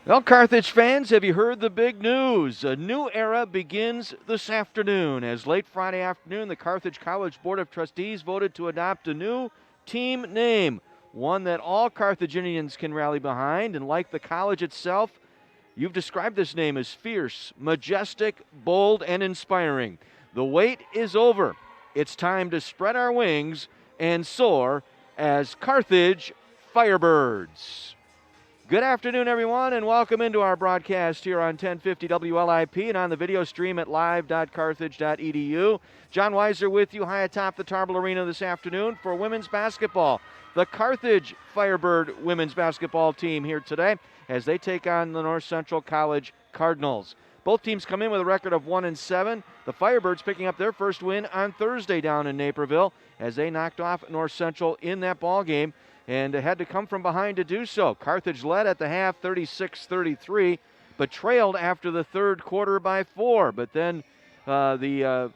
Well, Carthage fans, have you heard the big news? A new era begins this afternoon. As late Friday afternoon, the Carthage College Board of Trustees voted to adopt a new team name, one that all Carthaginians can rally behind. And like the college itself, you've described this name as fierce, majestic, bold, and inspiring. The wait is over. It's time to spread our wings and soar as Carthage Firebirds. Good afternoon, everyone, and welcome into our broadcast here on 1050 WLIP and on the video stream at live.carthage.edu. John Weiser with you high atop the Tarble Arena this afternoon for women's basketball. The Carthage Firebird women's basketball team here today as they take on the North Central College Cardinals. Both teams come in with a record of 1-7. The Firebirds picking up their first win on Thursday down in Naperville as they knocked off North Central in that ball game and had to come from behind to do so. Carthage led at the half 36-33, but trailed after the third quarter by 4. But then the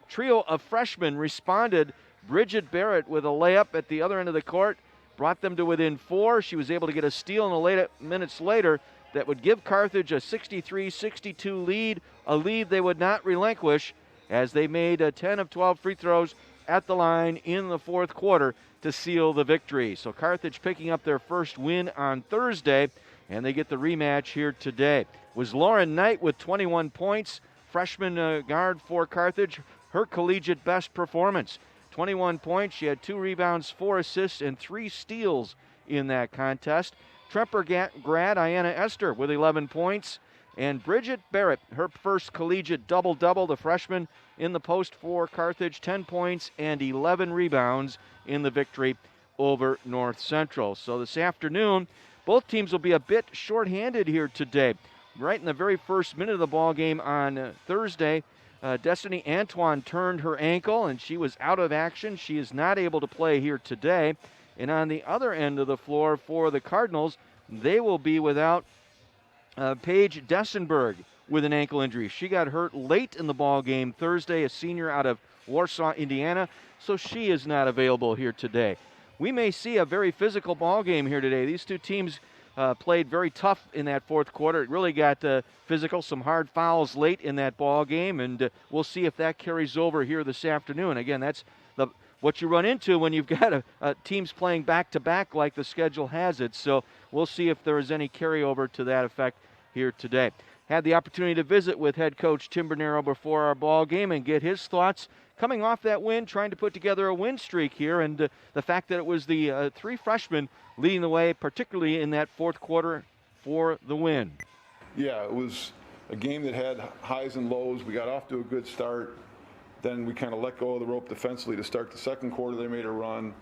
trio of freshmen responded. Bridget Barrett with a layup at the other end of the court brought them to within 4. She was able to get a steal in the late minutes later that would give Carthage a 63-62 lead, a lead they would not relinquish as they made 10 of 12 free throws at the line in the fourth quarter to seal the victory. So Carthage picking up their first win on Thursday, and they get the rematch here today. It was Lauren Knight with 21 points, freshman guard for Carthage, her collegiate best performance. 21 points, she had 2 rebounds, 4 assists, and 3 steals in that contest. Tremper grad Ayanna Esther with 11 points, and Bridget Barrett, her first collegiate double-double, the freshman in the post for Carthage, 10 points and 11 rebounds in the victory over North Central. So this afternoon, both teams will be a bit shorthanded here today. Right in the very first minute of the ball game on Thursday, Destiny Antoine turned her ankle and she was out of action. She is not able to play here today. And on the other end of the floor for the Cardinals, they will be without Paige Dessenberg with an ankle injury. She got hurt late in the ball game Thursday, a senior out of Warsaw, Indiana, so she is not available here today. We may see a very physical ball game here today. These two teams played very tough in that fourth quarter. It really got physical, some hard fouls late in that ball game, and we'll see if that carries over here this afternoon. Again, that's what you run into when you've got teams playing back-to-back like the schedule has it. So we'll see if there is any carryover to that effect here today. Had the opportunity to visit with head coach Tim Bernero before our ball game and get his thoughts coming off that win, trying to put together a win streak here, and the fact that it was the 3 freshmen leading the way, particularly in that fourth quarter for the win. Yeah, it was a game that had highs and lows. We got off to a good start. Then we kind of let go of the rope defensively to start the second quarter. They made a run.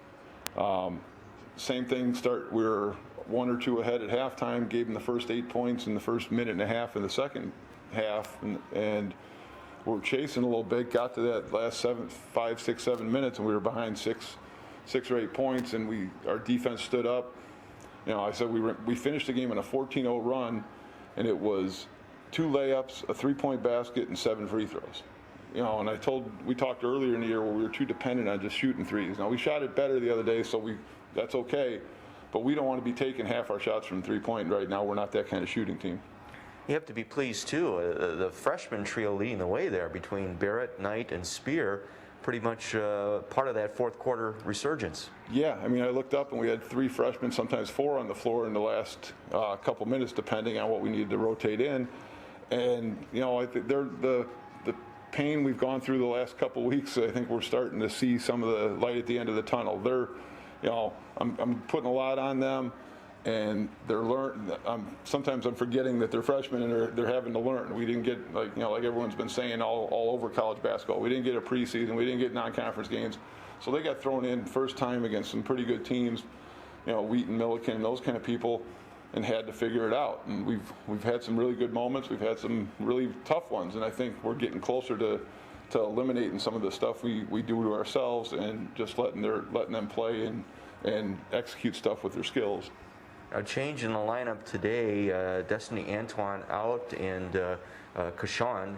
Same thing, we were 1 or 2 ahead at halftime, gave them the first 8 points in the first minute and a half in the second half, and we were chasing a little bit, got to that last 5, 6, 7 minutes, and we were behind 6 or 8 points, and our defense stood up. You know, I said we finished the game in a 14-0 run, and it was 2 layups, a 3-point basket, and 7 free throws. You know, and we talked earlier in the year where we were too dependent on just shooting threes. Now, we shot it better the other day, so that's okay, but we don't want to be taking half our shots from three-point right now. We're not that kind of shooting team. You have to be pleased, too. The freshman trio leading the way there between Barrett, Knight, and Spear, pretty much part of that fourth quarter resurgence. Yeah, I mean, I looked up and we had 3 freshmen, sometimes 4 on the floor in the last couple minutes, depending on what we needed to rotate in. And, you know, I think they're the pain we've gone through the last couple weeks. I think we're starting to see some of the light at the end of the tunnel. You know, I'm putting a lot on them, and they're sometimes I'm forgetting that they're freshmen and they're having to learn. We didn't get, like everyone's been saying all over college basketball, we didn't get a preseason, we didn't get non-conference games, so they got thrown in first time against some pretty good teams, you know, Wheaton, Milliken, those kind of people, and had to figure it out. And we've had some really good moments, we've had some really tough ones, and I think we're getting closer to eliminating some of the stuff we do to ourselves and just letting them play and execute stuff with their skills. A change in the lineup today, Destiny Antoine out, and Kashawn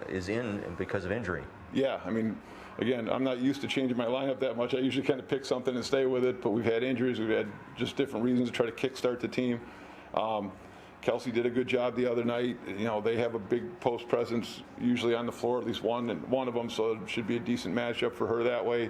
is in because of injury. Yeah, I mean, again, I'm not used to changing my lineup that much. I usually kind of pick something and stay with it, but we've had injuries. We've had just different reasons to try to kickstart the team. Kelsey did a good job the other night. You know, they have a big post presence usually on the floor, at least one of them, so it should be a decent matchup for her that way.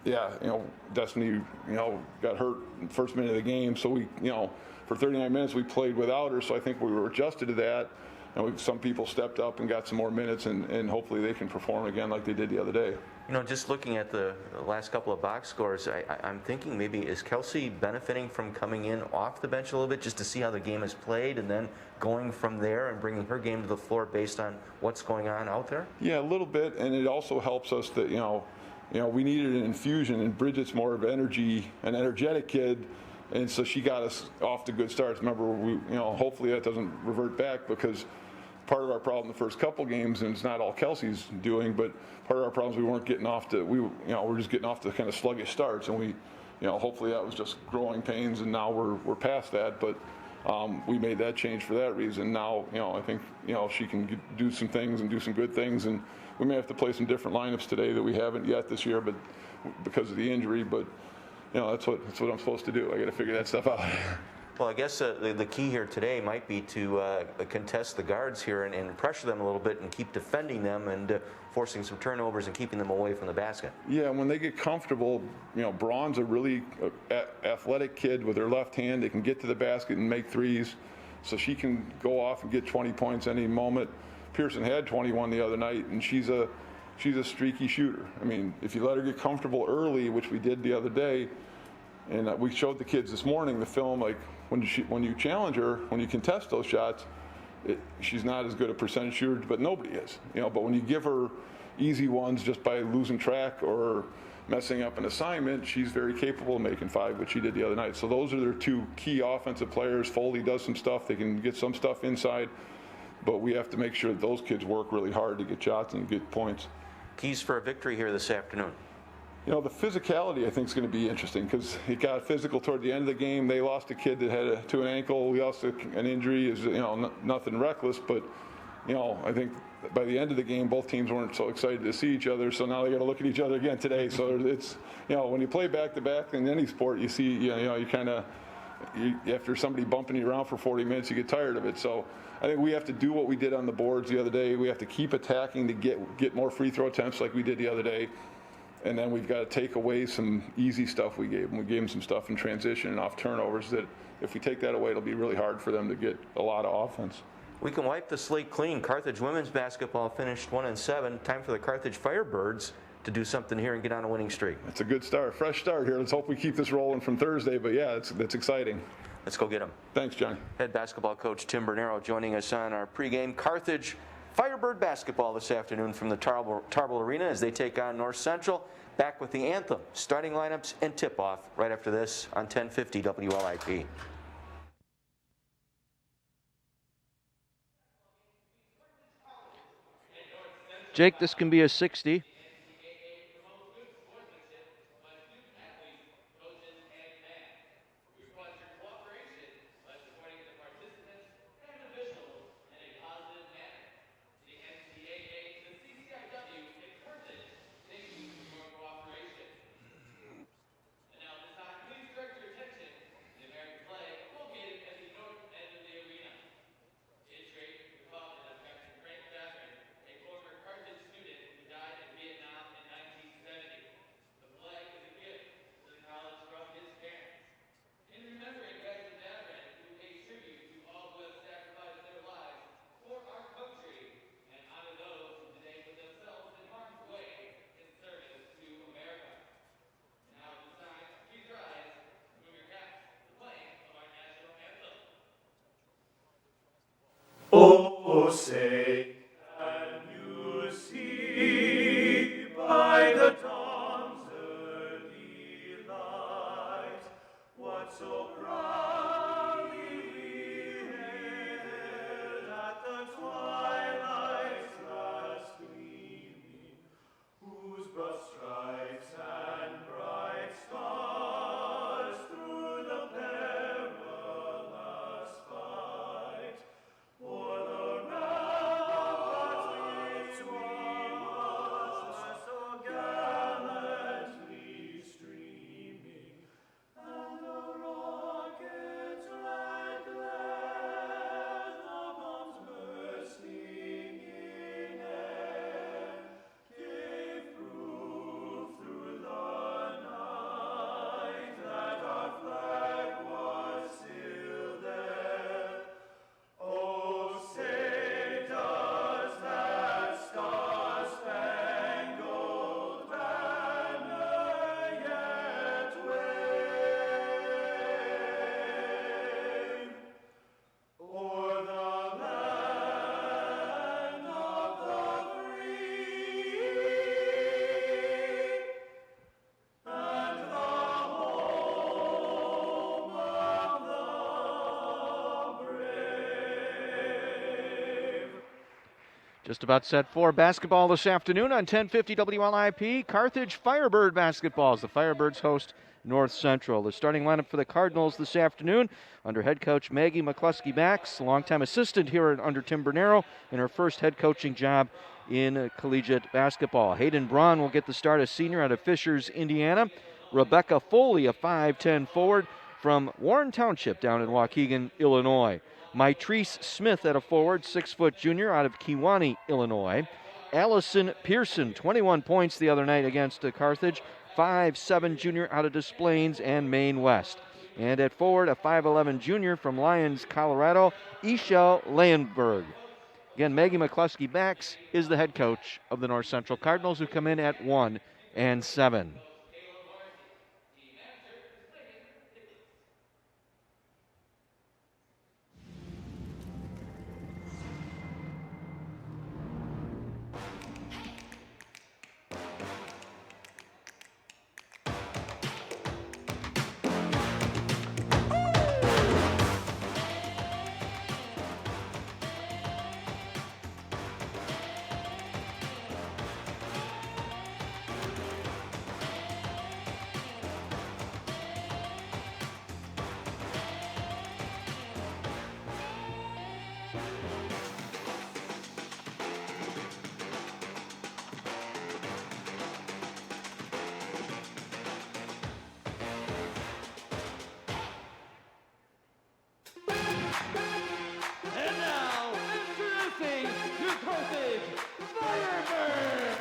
Yeah, you know, Destiny, you know, got hurt in the first minute of the game, so we, you know, for 39 minutes we played without her, so I think we were adjusted to that. And some people stepped up and got some more minutes, and hopefully they can perform again like they did the other day. You know, just looking at the last couple of box scores, I'm thinking maybe is Kelsey benefiting from coming in off the bench a little bit just to see how the game is played and then going from there and bringing her game to the floor based on what's going on out there? Yeah, a little bit, and it also helps us that, you know, we needed an infusion, and Bridget's more of an energetic kid, and so she got us off to good starts. Remember, hopefully that doesn't revert back, because part of our problem the first couple games, and it's not all Kelsey's doing, but part of our problems we we're just getting off to kind of sluggish starts, and hopefully that was just growing pains, and now we're past that. But we made that change for that reason. Now, I think she can do some things and do some good things, and we may have to play some different lineups today that we haven't yet this year, but because of the injury. But that's what I'm supposed to do. I got to figure that stuff out. Well, I guess the key here today might be to contest the guards here and pressure them a little bit and keep defending them and forcing some turnovers and keeping them away from the basket. Yeah, when they get comfortable, Braun's a really athletic kid with her left hand. They can get to the basket and make threes, so she can go off and get 20 points any moment. Pearson had 21 the other night, and she's a streaky shooter. I mean, if you let her get comfortable early, which we did the other day, and we showed the kids this morning the film, like when you challenge her, when you contest those shots, she's not as good a percentage shooter, but nobody is. But when you give her easy ones just by losing track or messing up an assignment, she's very capable of making 5, which she did the other night. So those are their two key offensive players. Foley does some stuff. They can get some stuff inside, but we have to make sure that those kids work really hard to get shots and get points. Keys for a victory here this afternoon. The physicality, I think, is going to be interesting, because it got physical toward the end of the game. They lost a kid that had to an ankle. We lost an injury. Is nothing reckless, but I think by the end of the game, both teams weren't so excited to see each other. So now they got to look at each other again today. So it's when you play back to back in any sport, you see you kind of after somebody bumping you around for 40 minutes, you get tired of it. So I think we have to do what we did on the boards the other day. We have to keep attacking to get more free throw attempts like we did the other day. And then we've got to take away some easy stuff we gave them. We gave them some stuff in transition and off turnovers that if we take that away, it'll be really hard for them to get a lot of offense. We can wipe the slate clean. Carthage women's basketball finished 1-7. Time for the Carthage Firebirds to do something here and get on a winning streak. It's a good start, fresh start here. Let's hope we keep this rolling from Thursday. But yeah, that's exciting. Let's go get them. Thanks, Johnny. Head basketball coach Tim Bernero joining us on our pregame. Carthage Firebird basketball this afternoon from the Tarble Arena as they take on North Central. Back with the anthem, starting lineups, and tip-off right after this on 1050 WLIP. Jake, this can be a 60. Oh, say, can you see by the dawn's early light what so proudly we hailed at the twilight's last gleaming, whose broad stripes and bright stars through the perilous fight o'er the ramparts victory was so gallantly streaming, and the rockets Just about set for basketball this afternoon on 1050 WLIP. Carthage Firebird basketball as the Firebirds host North Central. The starting lineup for the Cardinals this afternoon under head coach Maggie McCluskey-Bax, a longtime assistant here under Tim Bernero in her first head coaching job in collegiate basketball. Hayden Braun will get the start as senior out of Fishers, Indiana. Rebecca Foley, a 5'10 forward from Warren Township down in Waukegan, Illinois. Mytrice Smith at a forward, 6-foot junior out of Kewanee, Illinois. Allison Pearson, 21 points the other night against Carthage, 5'7 junior out of Des Plaines and Maine West. And at forward, a 5'11 junior from Lyons, Colorado, Ishel Leyenberg. Again, Maggie McCluskey-Bax is the head coach of the North Central Cardinals, who come in at 1-7. And now, introducing your Carthage Firebird!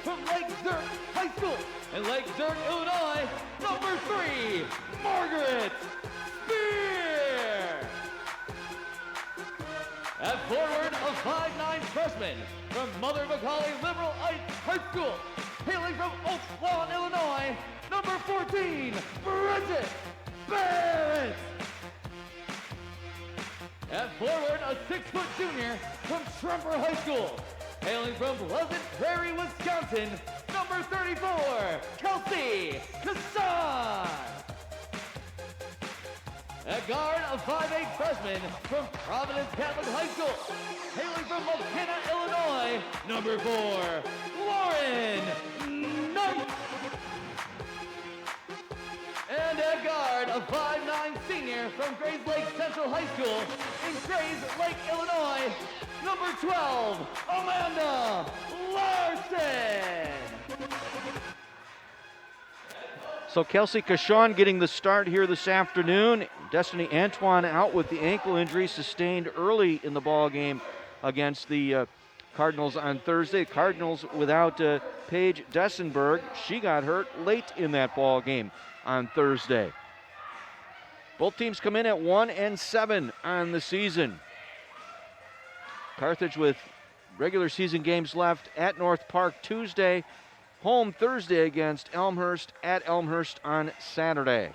From Lake Zurich High School in Lake Zurich, Illinois, number 3, Margaret Spear! At forward, a 5'9 freshman from Mother Macaulay Liberal High School, hailing from Oak Lawn, Illinois, number 14, Bridget Barrett! At forward, a 6-foot junior from Tremper High School, hailing from Pleasant Prairie, Wisconsin, number 34, Kelsey Kassan. At guard, a 5'8 freshman from Providence Catholic High School, hailing from McKenna, Illinois, number 4, Lauren Knight. And at guard, a 5'9 senior from Grays Lake Central High School in Grays Lake, Illinois, number 12, Amanda Larson. So Kelsey Kashan getting the start here this afternoon. Destiny Antoine out with the ankle injury sustained early in the ball game against the Cardinals on Thursday. Cardinals without Paige Dessenberg. She got hurt late in that ball game on Thursday. Both teams come in at 1-7 on the season. Carthage with regular season games left at North Park Tuesday, home Thursday against Elmhurst, at Elmhurst on Saturday.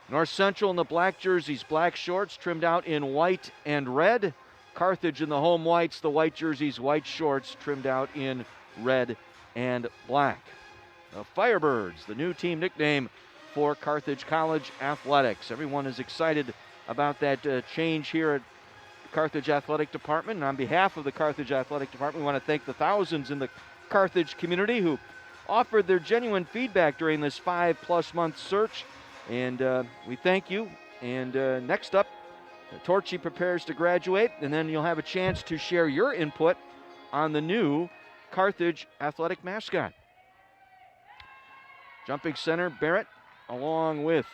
North Central in the black jerseys, black shorts trimmed out in white and red. Carthage in the home whites, the white jerseys, white shorts trimmed out in red and black. The Firebirds, the new team nickname for Carthage College Athletics. Everyone is excited about that change here at the Carthage Athletic Department. And on behalf of the Carthage Athletic Department, we want to thank the thousands in the Carthage community who offered their genuine feedback during this 5+ month search. And we thank you. And next up, Torchy prepares to graduate, and then you'll have a chance to share your input on the new Carthage Athletic mascot. Jumping center, Barrett, along with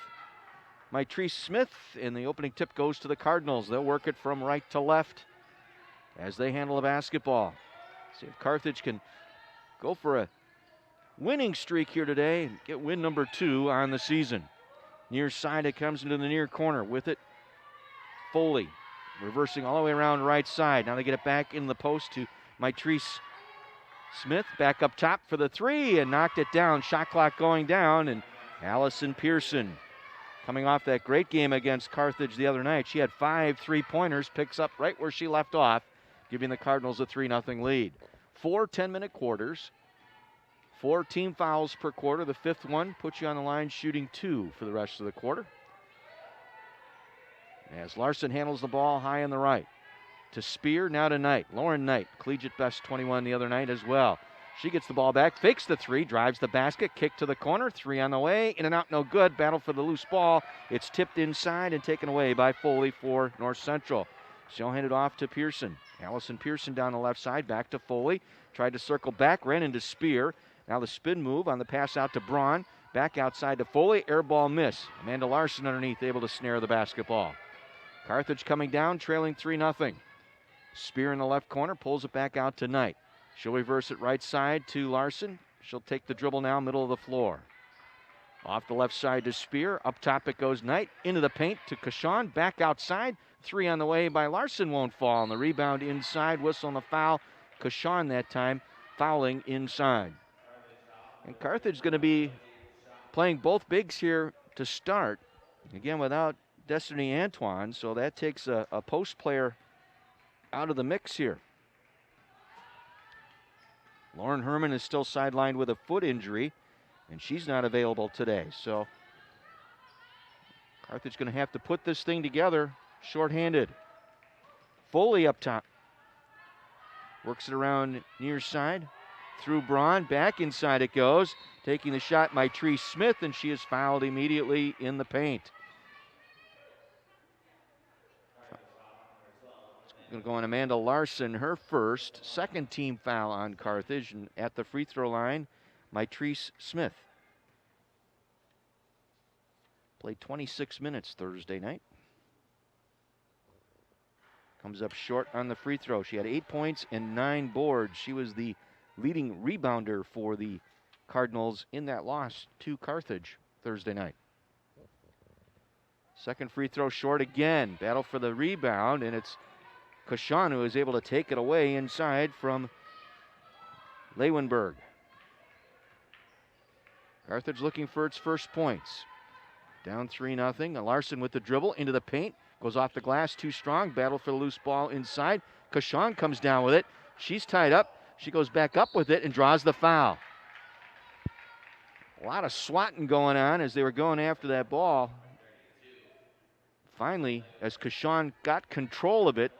Mytrice Smith, and the opening tip goes to the Cardinals. They'll work it from right to left as they handle the basketball. See if Carthage can go for a winning streak here today and get win number 2 on the season. Near side, it comes into the near corner with it. Foley reversing all the way around right side. Now they get it back in the post to Mytrice Smith, back up top for the 3 and knocked it down. Shot clock going down, and Allison Pearson, coming off that great game against Carthage the other night. She had 5 3-pointers, picks up right where she left off, giving the Cardinals a 3-0 lead. 4 10-minute quarters, 4 team fouls per quarter. The 5th one puts you on the line shooting 2 for the rest of the quarter. as Larson handles the ball high on the right. To Spear, now to Knight. Lauren Knight, collegiate best 21 the other night as well. She gets the ball back, fakes the three, drives the basket, kick to the corner, three on the way, in and out, no good. Battle for the loose ball. It's tipped inside and taken away by Foley for North Central. She'll hand it off to Pearson. Allison Pearson down the left side, back to Foley. Tried to circle back, ran into Spear. Now the spin move on the pass out to Braun. Back outside to Foley, air ball miss. Amanda Larson underneath, able to snare the basketball. Carthage coming down, trailing 3-0. Spear in the left corner, pulls it back out to Knight. She'll reverse it right side to Larson. She'll take the dribble now, middle of the floor. Off the left side to Spear. Up top it goes Knight. Into the paint to Kashawn. Back outside. Three on the way by Larson won't fall. And the rebound inside. Whistle and a foul. Kashawn that time fouling inside. And Carthage is going to be playing both bigs here to start. Again, without Destiny Antoine. So that takes a post player out of the mix here. Lauren Herman is still sidelined with a foot injury, and she's not available today. So Carthage going to have to put this thing together shorthanded. Foley up top. Works it around near side. Through Braun. Back inside it goes. Taking the shot, Maitrese Smith, and she is fouled immediately in the paint. Going to go on Amanda Larson, her first, second team foul on Carthage, and at the free throw line, Maitrese Smith. Played 26 minutes Thursday night. Comes up short on the free throw. She had 8 points and 9 boards. She was the leading rebounder for the Cardinals in that loss to Carthage Thursday night. Second free throw short again. Battle for the rebound, and it's Kashawn who is able to take it away inside from Leeuwenberg. Carthage looking for its first points. Down 3-0. Larson with the dribble into the paint. Goes off the glass, too strong. Battle for the loose ball inside. Kashawn comes down with it. She's tied up. She goes back up with it and draws the foul. A lot of swatting going on as they were going after that ball. Finally, as Kashawn got control of it,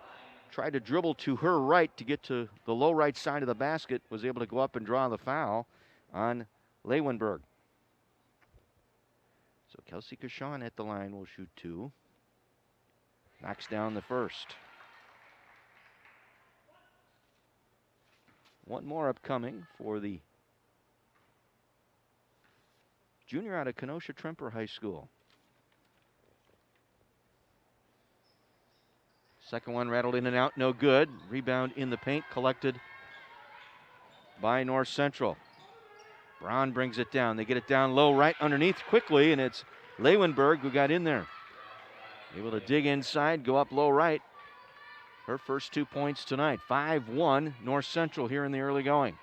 tried to dribble to her right to get to the low right side of the basket, was able to go up and draw the foul on Leeuwenberg. So Kelsey Kashawn at the line will shoot two. Knocks down the first. One more upcoming for the junior out of Kenosha Tremper High School. Second one rattled in and out, no good. Rebound in the paint, collected by North Central. Braun brings it down. They get it down low right underneath quickly, and it's Leeuwenberg who got in there. Able to dig inside, go up low right. Her first 2 points tonight. 5-1 North Central here in the early going.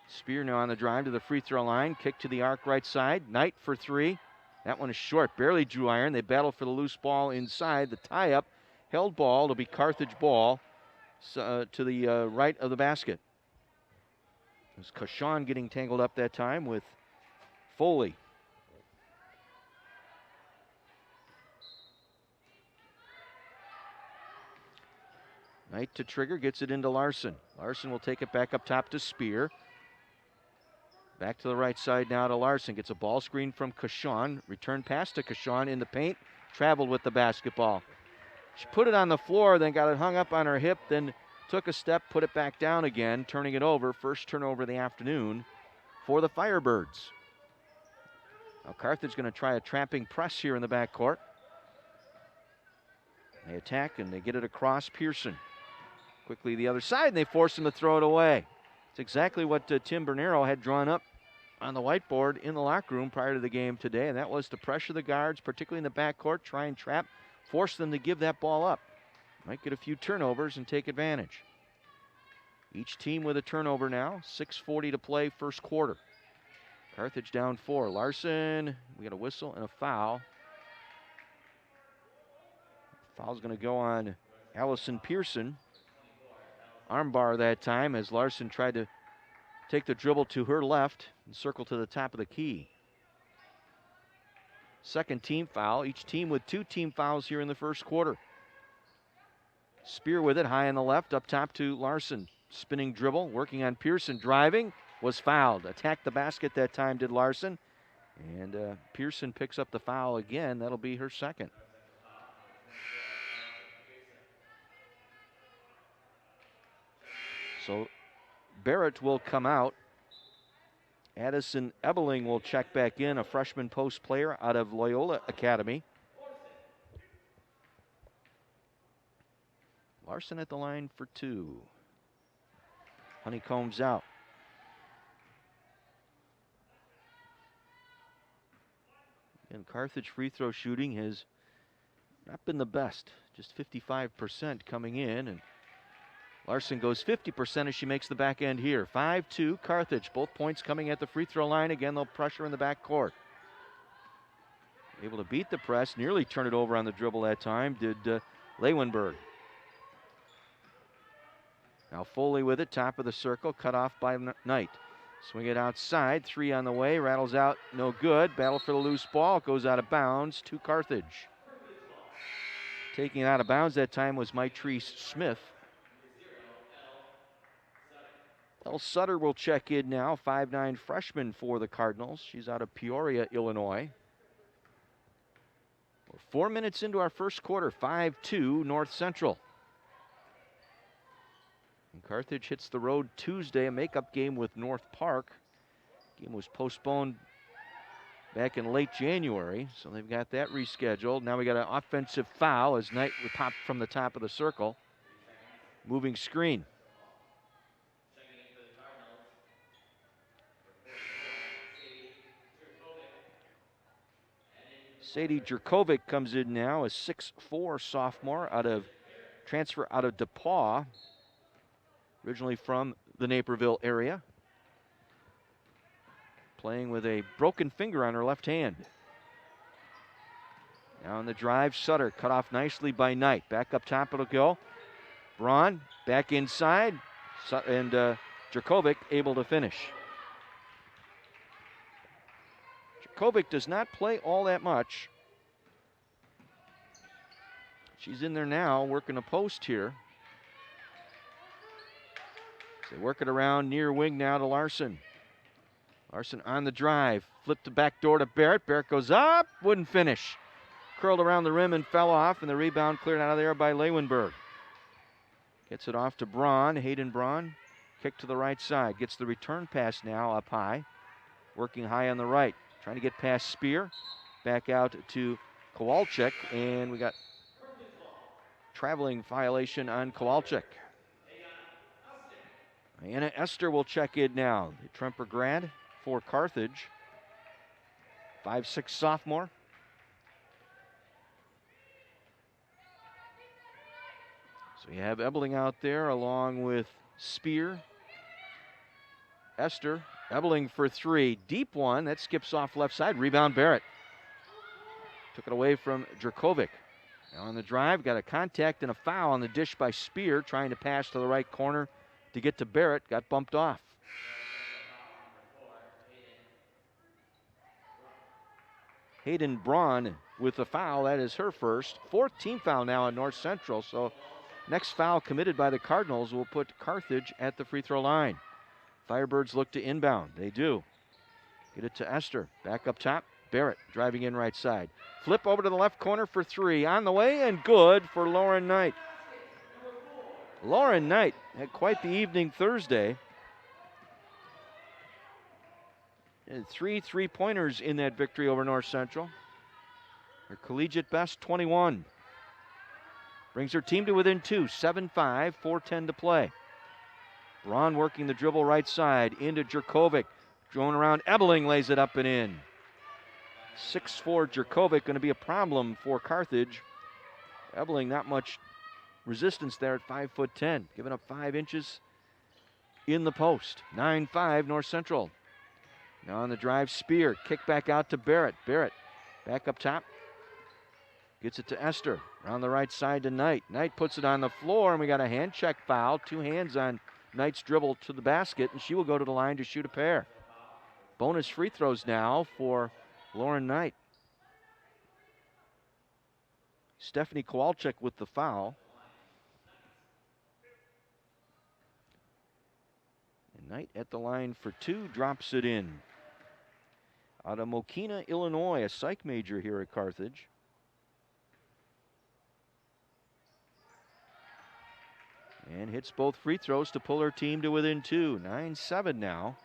Spear now on the drive to the free throw line. Kick to the arc right side. Knight for three. That one is short. Barely drew iron. They battle for the loose ball inside. The tie-up. Held ball. It'll be Carthage ball to the right of the basket. It was Kashawn getting tangled up that time with Foley. Knight to trigger, gets it into Larson. Larson will take it back up top to Spear. Back to the right side now to Larson. Gets a ball screen from Kashawn. Return pass to Kashawn in the paint. Traveled with the basketball. She put it on the floor, then got it hung up on her hip, then took a step, put it back down again, turning it over. First turnover of the afternoon for the Firebirds. Now Carthage going to try a trapping press here in the backcourt. They attack and they get it across Pearson. Quickly the other side, and they force him to throw it away. It's exactly what Tim Bernero had drawn up on the whiteboard in the locker room prior to the game today, and that was to pressure the guards, particularly in the backcourt, try and trap, force them to give that ball up. Might get a few turnovers and take advantage. Each team with a turnover now. 6:40 to play first quarter. Carthage down 4. Larson, we got a whistle and a foul. Foul's going to go on Allison Pearson. Armbar that time as Larson tried to take the dribble to her left and circle to the top of the key. second team foul. Each team with 2 team fouls here in the first quarter. Spear with it, high on the left, up top to Larson. Spinning dribble, working on Pearson, driving, was fouled. Attacked the basket that time, did Larson. And Pearson picks up the foul again. That'll be her second. So Barrett will come out. Addison Ebeling will check back in, a freshman post player out of Loyola Academy. Larson at the line for 2. Honeycomb's out. And Carthage free throw shooting has not been the best, just 55% coming in. And Larson goes 50% as she makes the back end here. 5-2 Carthage, both points coming at the free throw line. Again, they'll pressure in the back court. Able to beat the press, nearly turn it over on the dribble that time, did Leeuwenberg. Now Foley with it, top of the circle, cut off by Knight. Swing it outside, 3 on the way, rattles out, no good. Battle for the loose ball, goes out of bounds to Carthage. Taking it out of bounds that time was Maitrice Smith. El Sutter will check in now, 5'9" freshman for the Cardinals. She's out of Peoria, Illinois. We're 4 minutes into our first quarter, 5-2 North Central. And Carthage hits the road Tuesday, a makeup game with North Park. Game was postponed back in late January, so they've got that rescheduled. Now we got an offensive foul as Knight would pop from the top of the circle. Moving screen. Sadie Jerkovic comes in now, a 6'4" sophomore transfer out of DePaul. Originally from the Naperville area. Playing with a broken finger on her left hand. Now on the drive, Sutter cut off nicely by Knight. Back up top it'll go. Braun back inside. And Jerkovic able to finish. Jerkovic does not play all that much. She's in there now working a post here. They work it around near wing now to Larson. Larson on the drive. Flipped the back door to Barrett. Barrett goes up. Wouldn't finish. Curled around the rim and fell off. And the rebound cleared out of there by Leeuwenberg. Gets it off to Braun. Hayden Braun. Kick to the right side. Gets the return pass now up high. Working high on the right. Trying to get past Spear. Back out to Kowalczyk. And we got traveling violation on Kowalczyk. Anna Esther will check in now. The Tremper grad for Carthage. 5'6" sophomore. So you have Ebeling out there along with Spear. Esther. Ebeling for 3. Deep one. That skips off left side. Rebound Barrett. Took it away from Jerkovic. Now on the drive, got a contact and a foul on the dish by Spear. Trying to pass to the right corner to get to Barrett, got bumped off. Hayden Braun with the foul, that is her first. 4th team foul now on North Central, so next foul committed by the Cardinals will put Carthage at the free throw line. Firebirds look to inbound, they do. Get it to Esther, back up top, Barrett driving in right side. Flip over to the left corner for 3, on the way and good for Lauren Knight. Lauren Knight had quite the evening Thursday. And 3 3-pointers in that victory over North Central. Her collegiate best, 21. Brings her team to within 2, 7-5, 4:10 to play. Braun working the dribble right side into Jerkovic. Thrown around, Ebeling lays it up and in. 6'4" Jerkovic going to be a problem for Carthage. Ebeling not much resistance there at 5'10", giving up 5 inches in the post. 9-5 North Central. Now on the drive, Spear. Kick back out to Barrett. Barrett back up top. Gets it to Esther. Around the right side to Knight. Knight puts it on the floor, and we got a hand check foul. 2 hands on Knight's dribble to the basket, and she will go to the line to shoot a pair. Bonus free throws now for Lauren Knight. Stephanie Kowalczyk with the foul. And Knight at the line for two, drops it in. Out of Mokina, Illinois, a psych major here at Carthage. And hits both free throws to pull her team to within two. 9-7 now.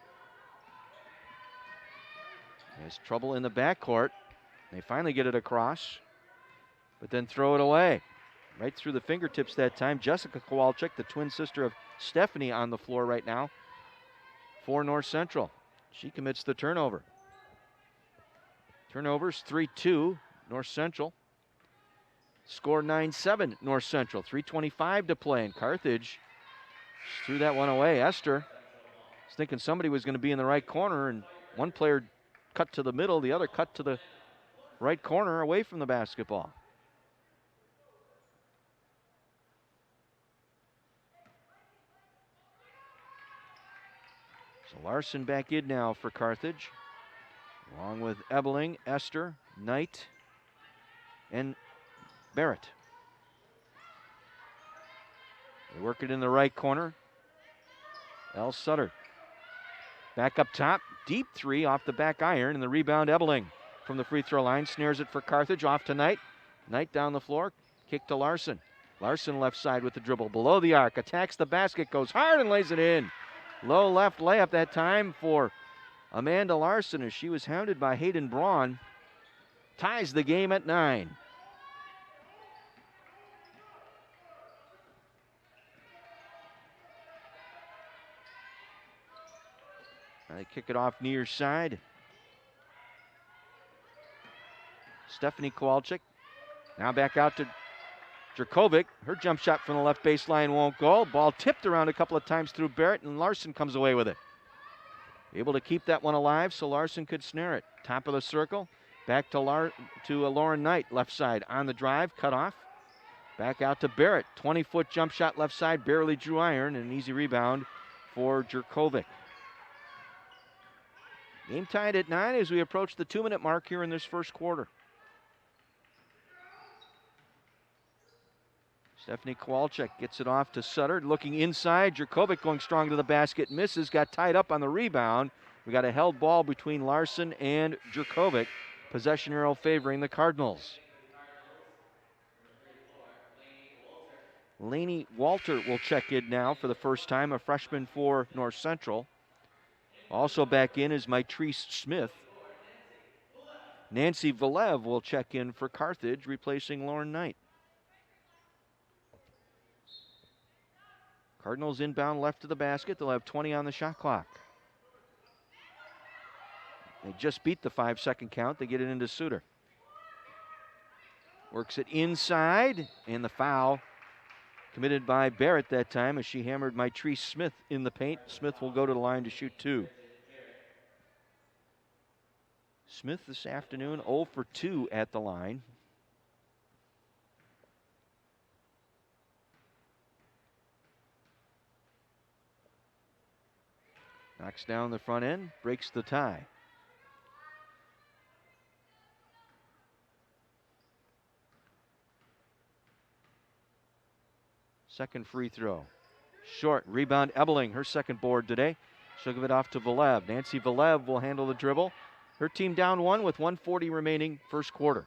There's trouble in the backcourt. They finally get it across, but then throw it away. Right through the fingertips that time. Jessica Kowalczyk, the twin sister of Stephanie, on the floor right now for North Central. She commits the turnover. Turnovers 3-2, North Central. Score 9-7, North Central. 3:25 to play, and Carthage just threw that one away. Esther was thinking somebody was going to be in the right corner, and one player cut to the middle, the other cut to the right corner away from the basketball. So Larson back in now for Carthage, along with Ebeling, Esther, Knight, and Barrett. They work it in the right corner. El Sutter. Back up top, deep three off the back iron, and the rebound Ebeling from the free throw line. Snares it for Carthage, off to Knight. Knight down the floor, kick to Larson. Larson left side with the dribble, below the arc, attacks the basket, goes hard and lays it in. Low left layup that time for Amanda Larson as she was hounded by Hayden Braun. Ties the game at 9. They kick it off near side. Stephanie Kowalczyk now back out to Jerkovic. Her jump shot from the left baseline won't go. Ball tipped around a couple of times through Barrett, and Larson comes away with it. Able to keep that one alive so Larson could snare it. Top of the circle. Back to Lauren Knight, left side on the drive, cut off. Back out to Barrett. 20-foot jump shot left side, barely drew iron, and an easy rebound for Jerkovic. Game tied at 9 as we approach the 2-minute mark here in this first quarter. Stephanie Kowalczyk gets it off to Sutter, looking inside. Jerkovic going strong to the basket, misses, got tied up on the rebound. We got a held ball between Larson and Jerkovic. Possession arrow favoring the Cardinals. Lainey Walter will check in now for the first time, a freshman for North Central. Also back in is Mitrice Smith. Nancy Valev will check in for Carthage, replacing Lauren Knight. Cardinals inbound left to the basket. They'll have 20 on the shot clock. They just beat the 5-second count. They get it into Suter. Works it inside, and the foul committed by Barrett that time as she hammered Mitrice Smith in the paint. Smith will go to the line to shoot 2. Smith this afternoon 0 for 2 at the line. Knocks down the front end, breaks the tie. Second free throw. Short, rebound Ebeling, her second board today. She'll give it off to Valev. Nancy Valev will handle the dribble. Her team down 1 with 1:40 remaining first quarter.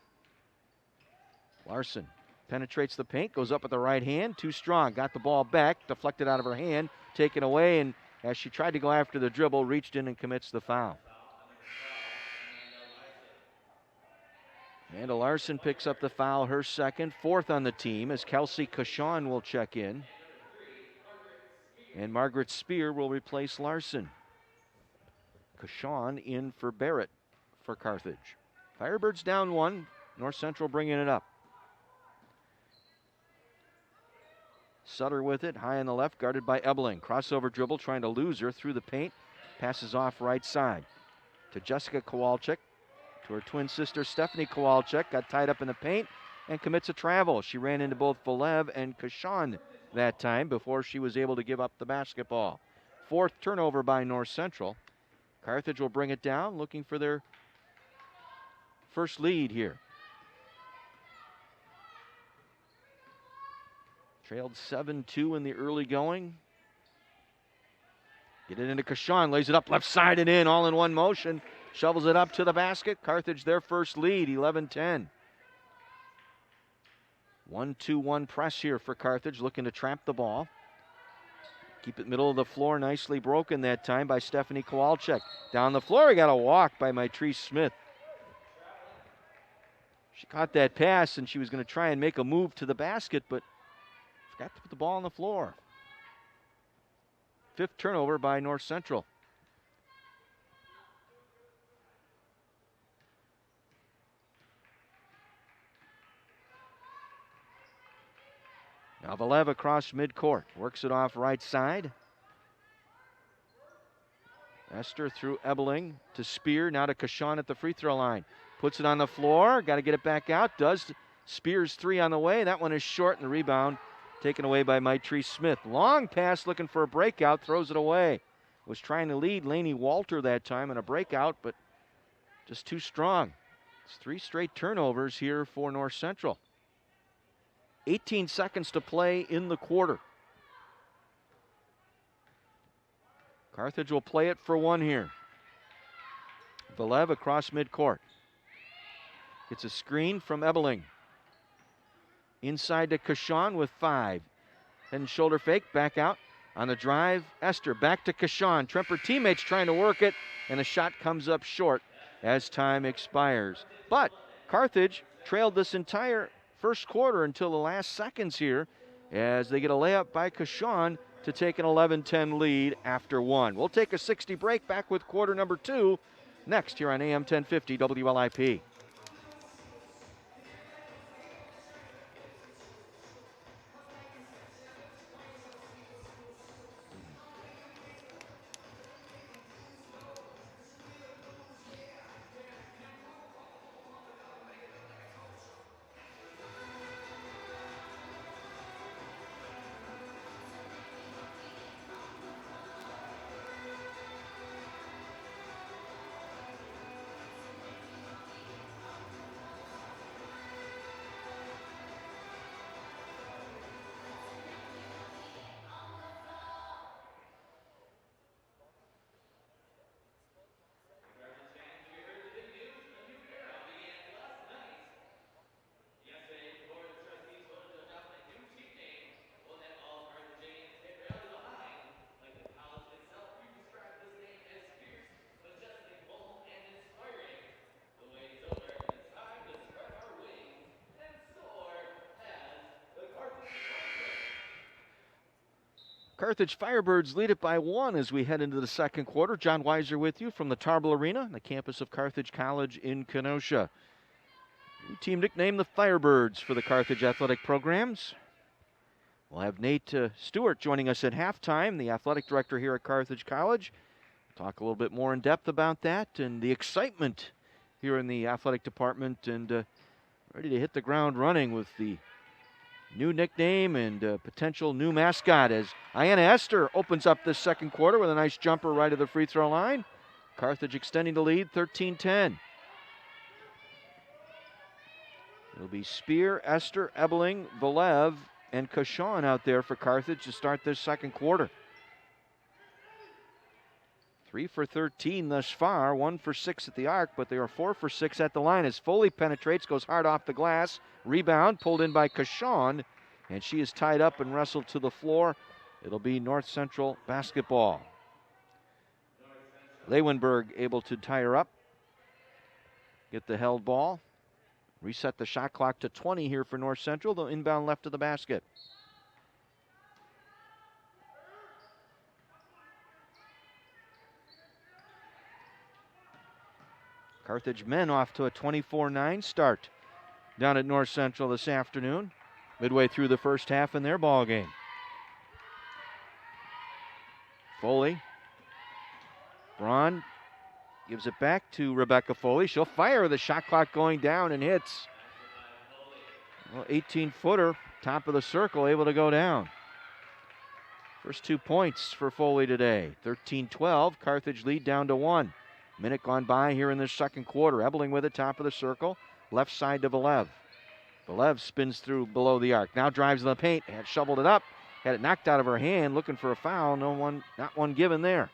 Larson penetrates the paint, goes up with the right hand, too strong. Got the ball back, deflected out of her hand, taken away, and as she tried to go after the dribble, reached in and commits the foul. Amanda Larson picks up the foul, her second, 4th on the team, as Kelsey Cashon will check in. And Margaret Spear will replace Larson. Cashon in for Barrett for Carthage. Firebirds down 1, North Central bringing it up. Sutter with it, high on the left, guarded by Ebeling. Crossover dribble, trying to lose her through the paint. Passes off right side to Jessica Kowalczyk. To her twin sister, Stephanie Kowalczyk. Got tied up in the paint and commits a travel. She ran into both Valev and Cashon that time before she was able to give up the basketball. 4th turnover by North Central. Carthage will bring it down, looking for their first lead here. Trailed 7-2 in the early going. Get it into Kashawn, lays it up left side and in, all in one motion. Shovels it up to the basket. Carthage their first lead, 11-10. 1-2-1 press here for Carthage, looking to trap the ball. Keep it middle of the floor, nicely broken that time by Stephanie Kowalczyk. Down the floor, he got a walk by Mitrice Smith. She caught that pass and she was going to try and make a move to the basket, but forgot to put the ball on the floor. 5th turnover by North Central. Now Valev across midcourt, works it off right side. Esther through Ebeling to Spear, now to Kashawn at the free throw line. Puts it on the floor, got to get it back out, does. Spears 3 on the way, that one is short, and the rebound taken away by Mitrice Smith. Long pass looking for a breakout, throws it away. Was trying to lead Lainey Walter that time in a breakout, but just too strong. It's 3 straight turnovers here for North Central. 18 seconds to play in the quarter. Carthage will play it for 1 here. Valev across midcourt. Gets a screen from Ebeling. Inside to Kashawn with 5. Head and shoulder fake, back out. On the drive, Esther back to Kashawn. Tremper teammates trying to work it, and a shot comes up short as time expires. But Carthage trailed this entire first quarter until the last seconds here as they get a layup by Kashawn to take an 11-10 lead after 1. We'll take a 60 break, back with quarter number 2 next here on AM 1050 WLIP. Carthage Firebirds lead it by 1 as we head into the second quarter. John Weiser with you from the Tarble Arena, the campus of Carthage College in Kenosha. New team nicknamed the Firebirds for the Carthage athletic programs. We'll have Nate Stewart joining us at halftime, the athletic director here at Carthage College. Talk a little bit more in depth about that and the excitement here in the athletic department, and ready to hit the ground running with the new nickname and potential new mascot as Ayanna Esther opens up this second quarter with a nice jumper right of the free throw line. Carthage extending the lead 13-10. It'll be Spear, Esther, Ebeling, Valev, and Kashawn out there for Carthage to start this second quarter. 3 for 13 thus far, 1 for 6 at the arc, but they are 4 for 6 at the line as Foley penetrates, goes hard off the glass. Rebound pulled in by Kashawn, and she is tied up and wrestled to the floor. It'll be North Central basketball. Leeuwenberg able to tie her up, get the held ball, reset the shot clock to 20 here for North Central. The inbound left of the basket. Carthage men off to a 24-9 start down at North Central this afternoon, midway through the first half in their ball game. Foley. Braun gives it back to Rebecca Foley. She'll fire with the shot clock going down and hits. Well, 18-footer, top of the circle, able to go down. First 2 points for Foley today. 13-12, Carthage lead down to 1. Minute gone by here in this second quarter. Ebeling with it, top of the circle. Left side to Valev. Valev spins through below the arc. Now drives in the paint. Had shoveled it up. Had it knocked out of her hand. Looking for a foul. Not one given there.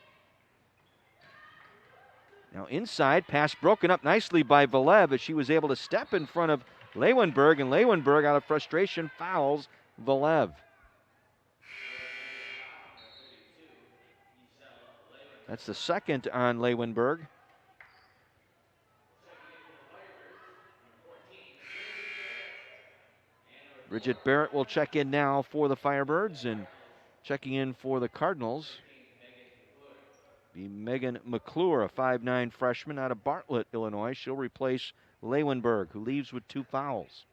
Now inside. Pass broken up nicely by Valev as she was able to step in front of Leeuwenberg. And Leeuwenberg, out of frustration, fouls Valev. That's the second on Leeuwenberg. Bridget Barrett will check in now for the Firebirds, and checking in for the Cardinals be Megan McClure, a 5'9" freshman out of Bartlett, Illinois. She'll replace Leeuwenberg, who leaves with 2 fouls.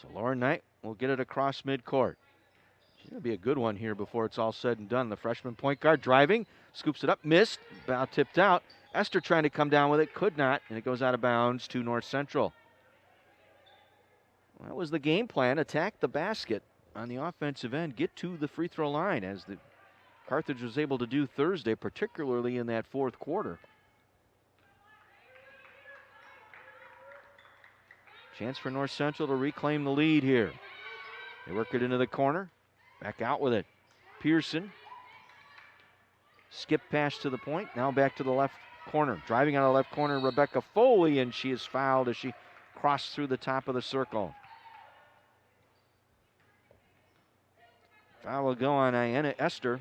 So Lauren Knight will get it across midcourt. She's going to be a good one here before it's all said and done. The freshman point guard driving, scoops it up, missed, about tipped out. Esther trying to come down with it, could not, and it goes out of bounds to North Central. Well, that was the game plan. Attack the basket on the offensive end, get to the free throw line, as the Carthage was able to do Thursday, particularly in that fourth quarter. Chance for North Central to reclaim the lead here. They work it into the corner. Back out with it. Pearson. Skip pass to the point. Now back to the left corner. Driving out of the left corner, Rebecca Foley, and she is fouled as she crossed through the top of the circle. Foul will go on Iana Esther.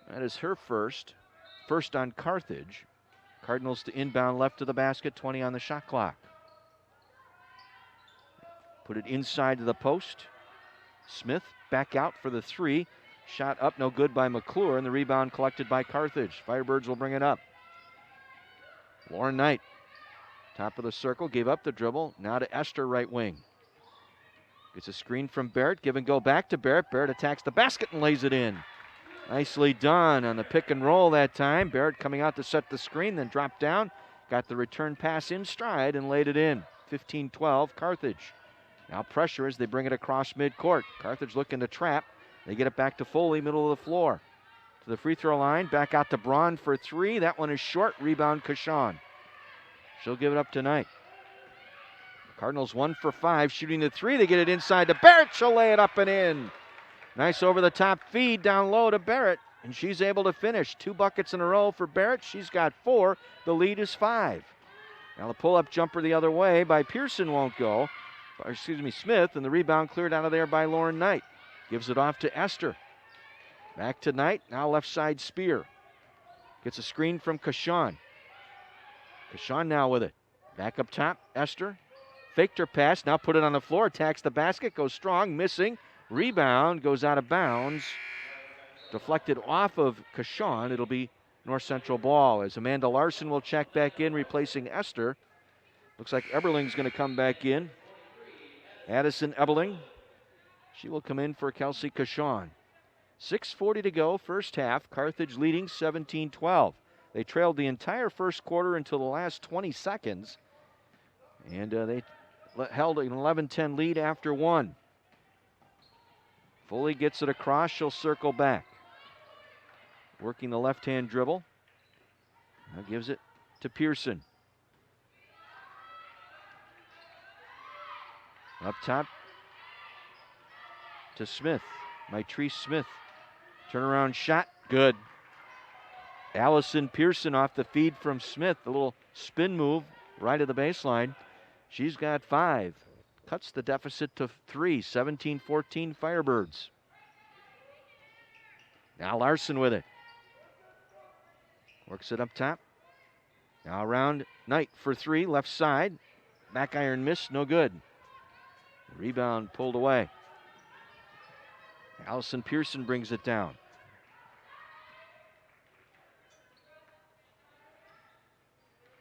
That is her first. First on Carthage. Cardinals to inbound left of the basket, 20 on the shot clock. Put it inside to the post. Smith back out for the 3. Shot up, no good by McClure, and the rebound collected by Carthage. Firebirds will bring it up. Lauren Knight, top of the circle, gave up the dribble. Now to Esther, right wing. Gets a screen from Barrett, give and go back to Barrett. Barrett attacks the basket and lays it in. Nicely done on the pick and roll that time. Barrett coming out to set the screen, then dropped down. Got the return pass in stride and laid it in. 15-12, Carthage. Now pressure as they bring it across midcourt. Carthage looking to trap. They get it back to Foley, middle of the floor. To the free throw line, back out to Braun for 3. That one is short. Rebound, Kashawn. She'll give it up tonight. Cardinals 1 for 5, shooting the 3. They get it inside to Barrett. She'll lay it up and in. Nice over-the-top feed down low to Barrett, and she's able to finish. 2 buckets in a row for Barrett. She's got 4. The lead is 5. Now the pull-up jumper the other way by Pearson won't go. Smith, and the rebound cleared out of there by Lauren Knight. Gives it off to Esther. Back to Knight, now left side Spear. Gets a screen from Kashawn. Kashawn now with it. Back up top, Esther. Faked her pass, now put it on the floor, attacks the basket, goes strong, missing. Rebound goes out of bounds. Deflected off of Kashawn. It'll be North Central ball as Amanda Larson will check back in, replacing Esther. Looks like Eberling's going to come back in. Addison Ebeling. She will come in for Kelsey Kashawn. 6:40 to go, first half. Carthage leading 17-12. They trailed the entire first quarter until the last 20 seconds. And they held an 11-10 lead after 1. Foley gets it across. She'll circle back. Working the left-hand dribble. Now gives it to Pearson. Up top to Smith. Mitrice Smith. Turnaround shot. Good. Allison Pearson off the feed from Smith. A little spin move right of the baseline. She's got 5. Cuts the deficit to 3. 17-14 Firebirds. Now Larson with it. Works it up top. Now around Knight for 3. Left side. Back iron miss. No good. Rebound pulled away. Allison Pearson brings it down.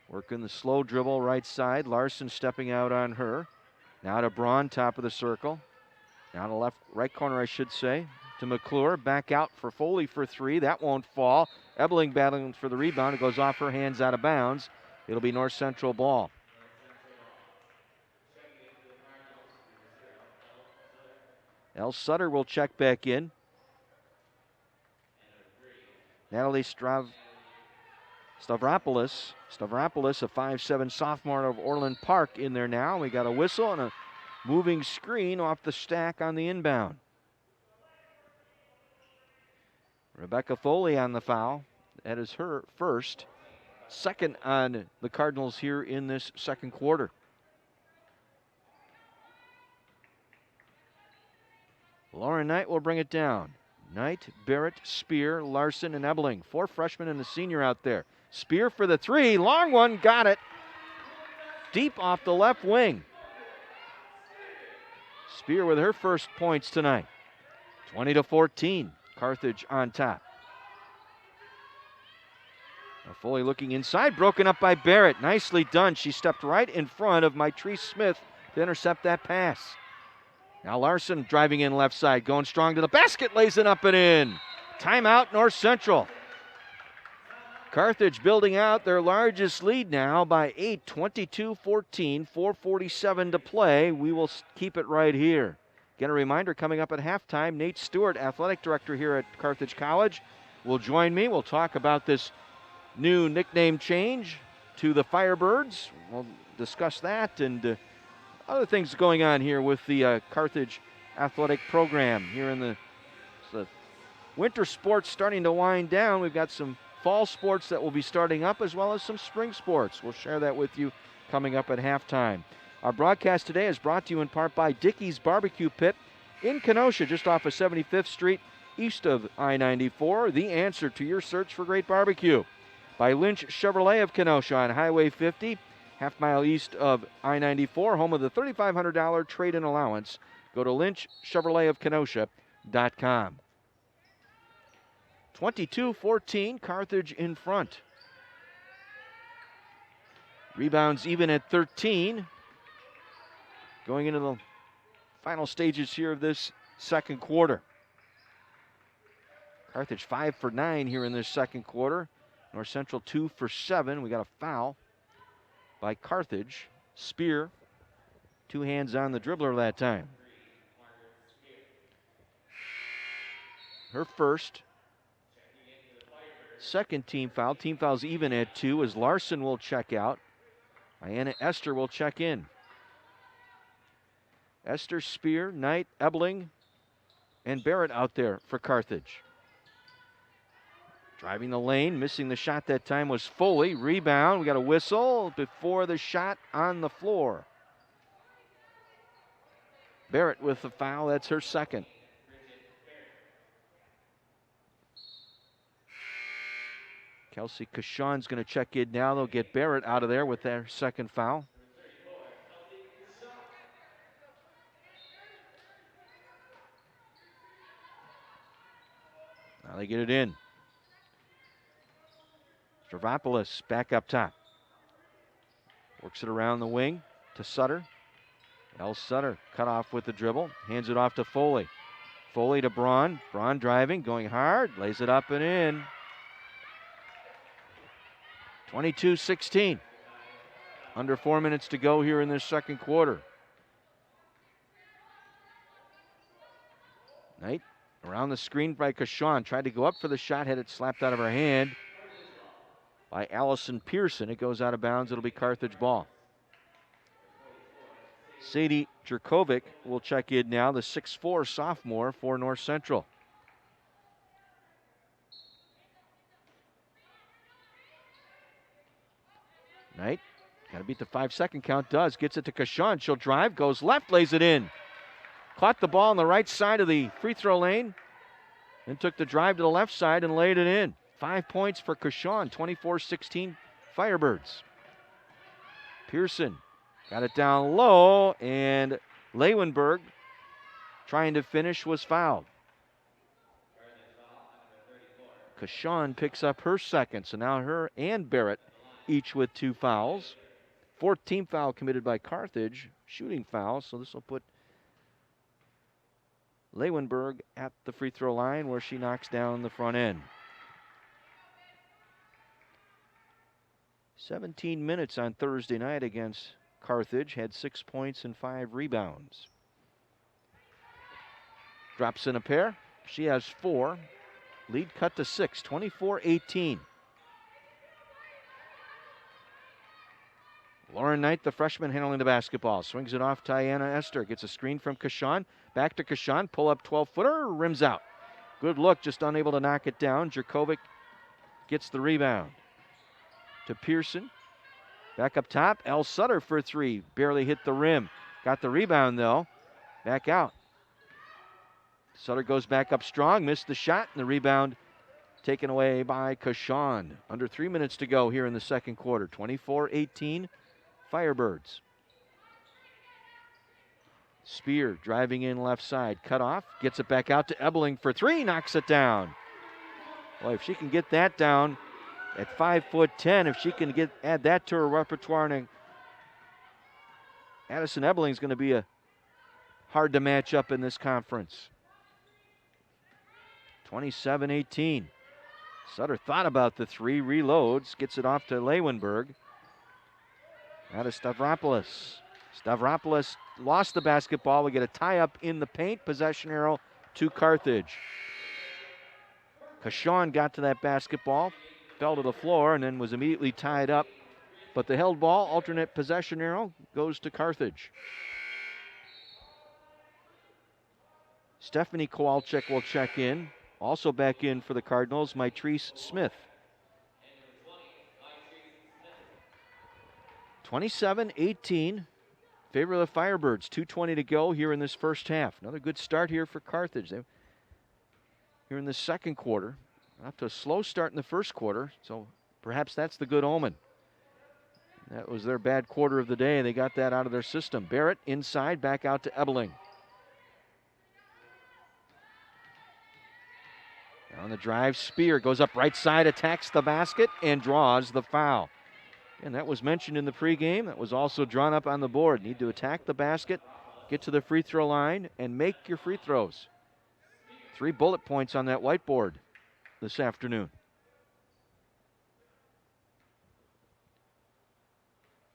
Working the slow dribble right side. Larson stepping out on her. Now to Braun, top of the circle. Now to right corner, I should say. To McClure. Back out for Foley for 3. That won't fall. Ebeling battling for the rebound. It goes off her hands, out of bounds. It'll be North Central ball. El Sutter will check back in. Natalie Stavropoulos, a 5'7" sophomore of Orland Park, in there now. We got a whistle and a moving screen off the stack on the inbound. Rebecca Foley on the foul. That is her first. Second on the Cardinals here in this second quarter. Lauren Knight will bring it down. Knight, Barrett, Spear, Larson, and Ebling. 4 freshmen and a senior out there. Spear for the 3. Long one. Got it. Deep off the left wing. Spear with her first points tonight. 20-14. Carthage on top. Now Foley looking inside. Broken up by Barrett. Nicely done. She stepped right in front of Mitrice Smith to intercept that pass. Now Larson driving in left side, going strong to the basket, lays it up and in. Timeout, North Central. Carthage building out their largest lead now by 8, 22-14, 4:47 to play. We will keep it right here. Again, a reminder, coming up at halftime, Nate Stewart, athletic director here at Carthage College, will join me. We'll talk about this new nickname change to the Firebirds. We'll discuss that and other things going on here with the Carthage athletic program here in the winter sports starting to wind down. We've got some fall sports that will be starting up as well as some spring sports. We'll share that with you coming up at halftime. Our broadcast today is brought to you in part by Dickey's Barbecue Pit in Kenosha, just off of 75th Street, east of I-94, the answer to your search for great barbecue. By Lynch Chevrolet of Kenosha on Highway 50, half-mile east of I-94, home of the $3,500 trade-in allowance. Go to lynchchevroletofkenosha.com. 22-14, Carthage in front. Rebounds even at 13. Going into the final stages here of this second quarter. Carthage 5 for 9 here in this second quarter. North Central 2 for 7. We got a foul by Carthage. Spear, 2 hands on the dribbler that time. Her first. Second team foul. Team fouls even at 2 as Larson will check out. Diana Esther will check in. Esther, Spear, Knight, Ebling, and Barrett out there for Carthage. Driving the lane, missing the shot that time was Foley. Rebound, we got a whistle before the shot on the floor. Barrett with the foul, that's her second. Kelsey Cashon's going to check in now. They'll get Barrett out of there with their second foul. Now they get it in. Stavropoulos back up top. Works it around the wing to Sutter. El Sutter cut off with the dribble. Hands it off to Foley. Foley to Braun. Braun driving, going hard. Lays it up and in. 22-16. Under 4 minutes to go here in this second quarter. Knight around the screen by Cashon. Tried to go up for the shot. Had it slapped out of her hand by Allison Pearson. It goes out of bounds. It'll be Carthage ball. Sadie Jerkovic will check in now, the 6'4" sophomore for North Central. Knight, got to beat the 5-second count, does. Gets it to Cashon. She'll drive, goes left, lays it in. Caught the ball on the right side of the free throw lane and took the drive to the left side and laid it in. 5 points for Cashon, 24-16 Firebirds. Pearson got it down low, and Leeuwenberg, trying to finish, was fouled. Cashon picks up her second, so now her and Barrett each with 2 fouls. 14th foul committed by Carthage, shooting foul, so this will put Leeuwenberg at the free throw line where she knocks down the front end. 17 minutes on Thursday night against Carthage, had 6 points and 5 rebounds. Drops in a pair. She has 4. Lead cut to 6, 24-18. Lauren Knight, the freshman, handling the basketball. Swings it off Tiana Esther. Gets a screen from Kashan. Back to Kashan. Pull up 12-footer. Rims out. Good look, just unable to knock it down. Jerkovic gets the rebound. To Pearson. Back up top. Elle Sutter for 3. Barely hit the rim. Got the rebound, though. Back out. Sutter goes back up strong. Missed the shot, and the rebound taken away by Kashan. Under 3 minutes to go here in the second quarter. 24-18. Firebirds. Spear driving in left side. Cut off. Gets it back out to Ebeling for 3. Knocks it down. Boy, if she can get that down at 5'10", if she can add that to her repertoire, and Addison Ebeling is going to be hard to match up in this conference. 27-18. Sutter thought about the 3. Reloads. Gets it off to Leeuwenberg. Out of Stavropoulos. Stavropoulos lost the basketball. We get a tie-up in the paint. Possession arrow to Carthage. Kashawn got to that basketball, fell to the floor, and then was immediately tied up. But the held ball, alternate possession arrow, goes to Carthage. Stephanie Kowalczyk will check in. Also back in for the Cardinals, Mitrice Smith. 27-18, favor of the Firebirds. 2:20 to go here in this first half. Another good start here for Carthage. Here in the second quarter. After a slow start in the first quarter, so perhaps that's the good omen. That was their bad quarter of the day, and they got that out of their system. Barrett inside, back out to Ebeling. On the drive, Spear goes up right side, attacks the basket, and draws the foul. And that was mentioned in the pregame. That was also drawn up on the board. Need to attack the basket, get to the free throw line, and make your free throws. 3 bullet points on that whiteboard this afternoon.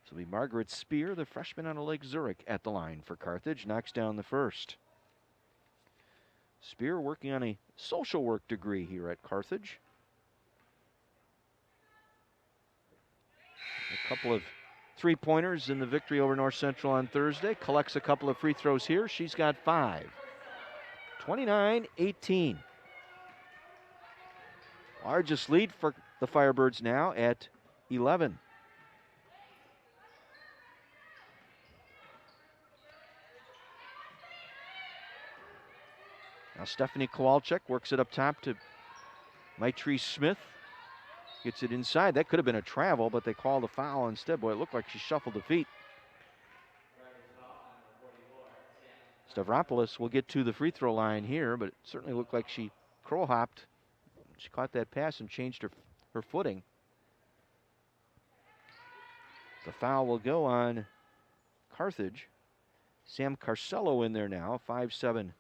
So it'll be Margaret Spear, the freshman out of Lake Zurich, at the line for Carthage. Knocks down the first. Spear working on a social work degree here at Carthage. A couple of three-pointers in the victory over North Central on Thursday. Collects a couple of free throws here. She's got 5. 29-18. Largest lead for the Firebirds now at 11. Now Stephanie Kowalczyk works it up top to Mitrice Smith. Gets it inside. That could have been a travel, but they called a foul instead. Boy, it looked like she shuffled the feet. Stavropoulos will get to the free throw line here, but it certainly looked like she crow hopped. She caught that pass and changed her footing. The foul will go on Carthage. Sam Carcello in there now, 5'7",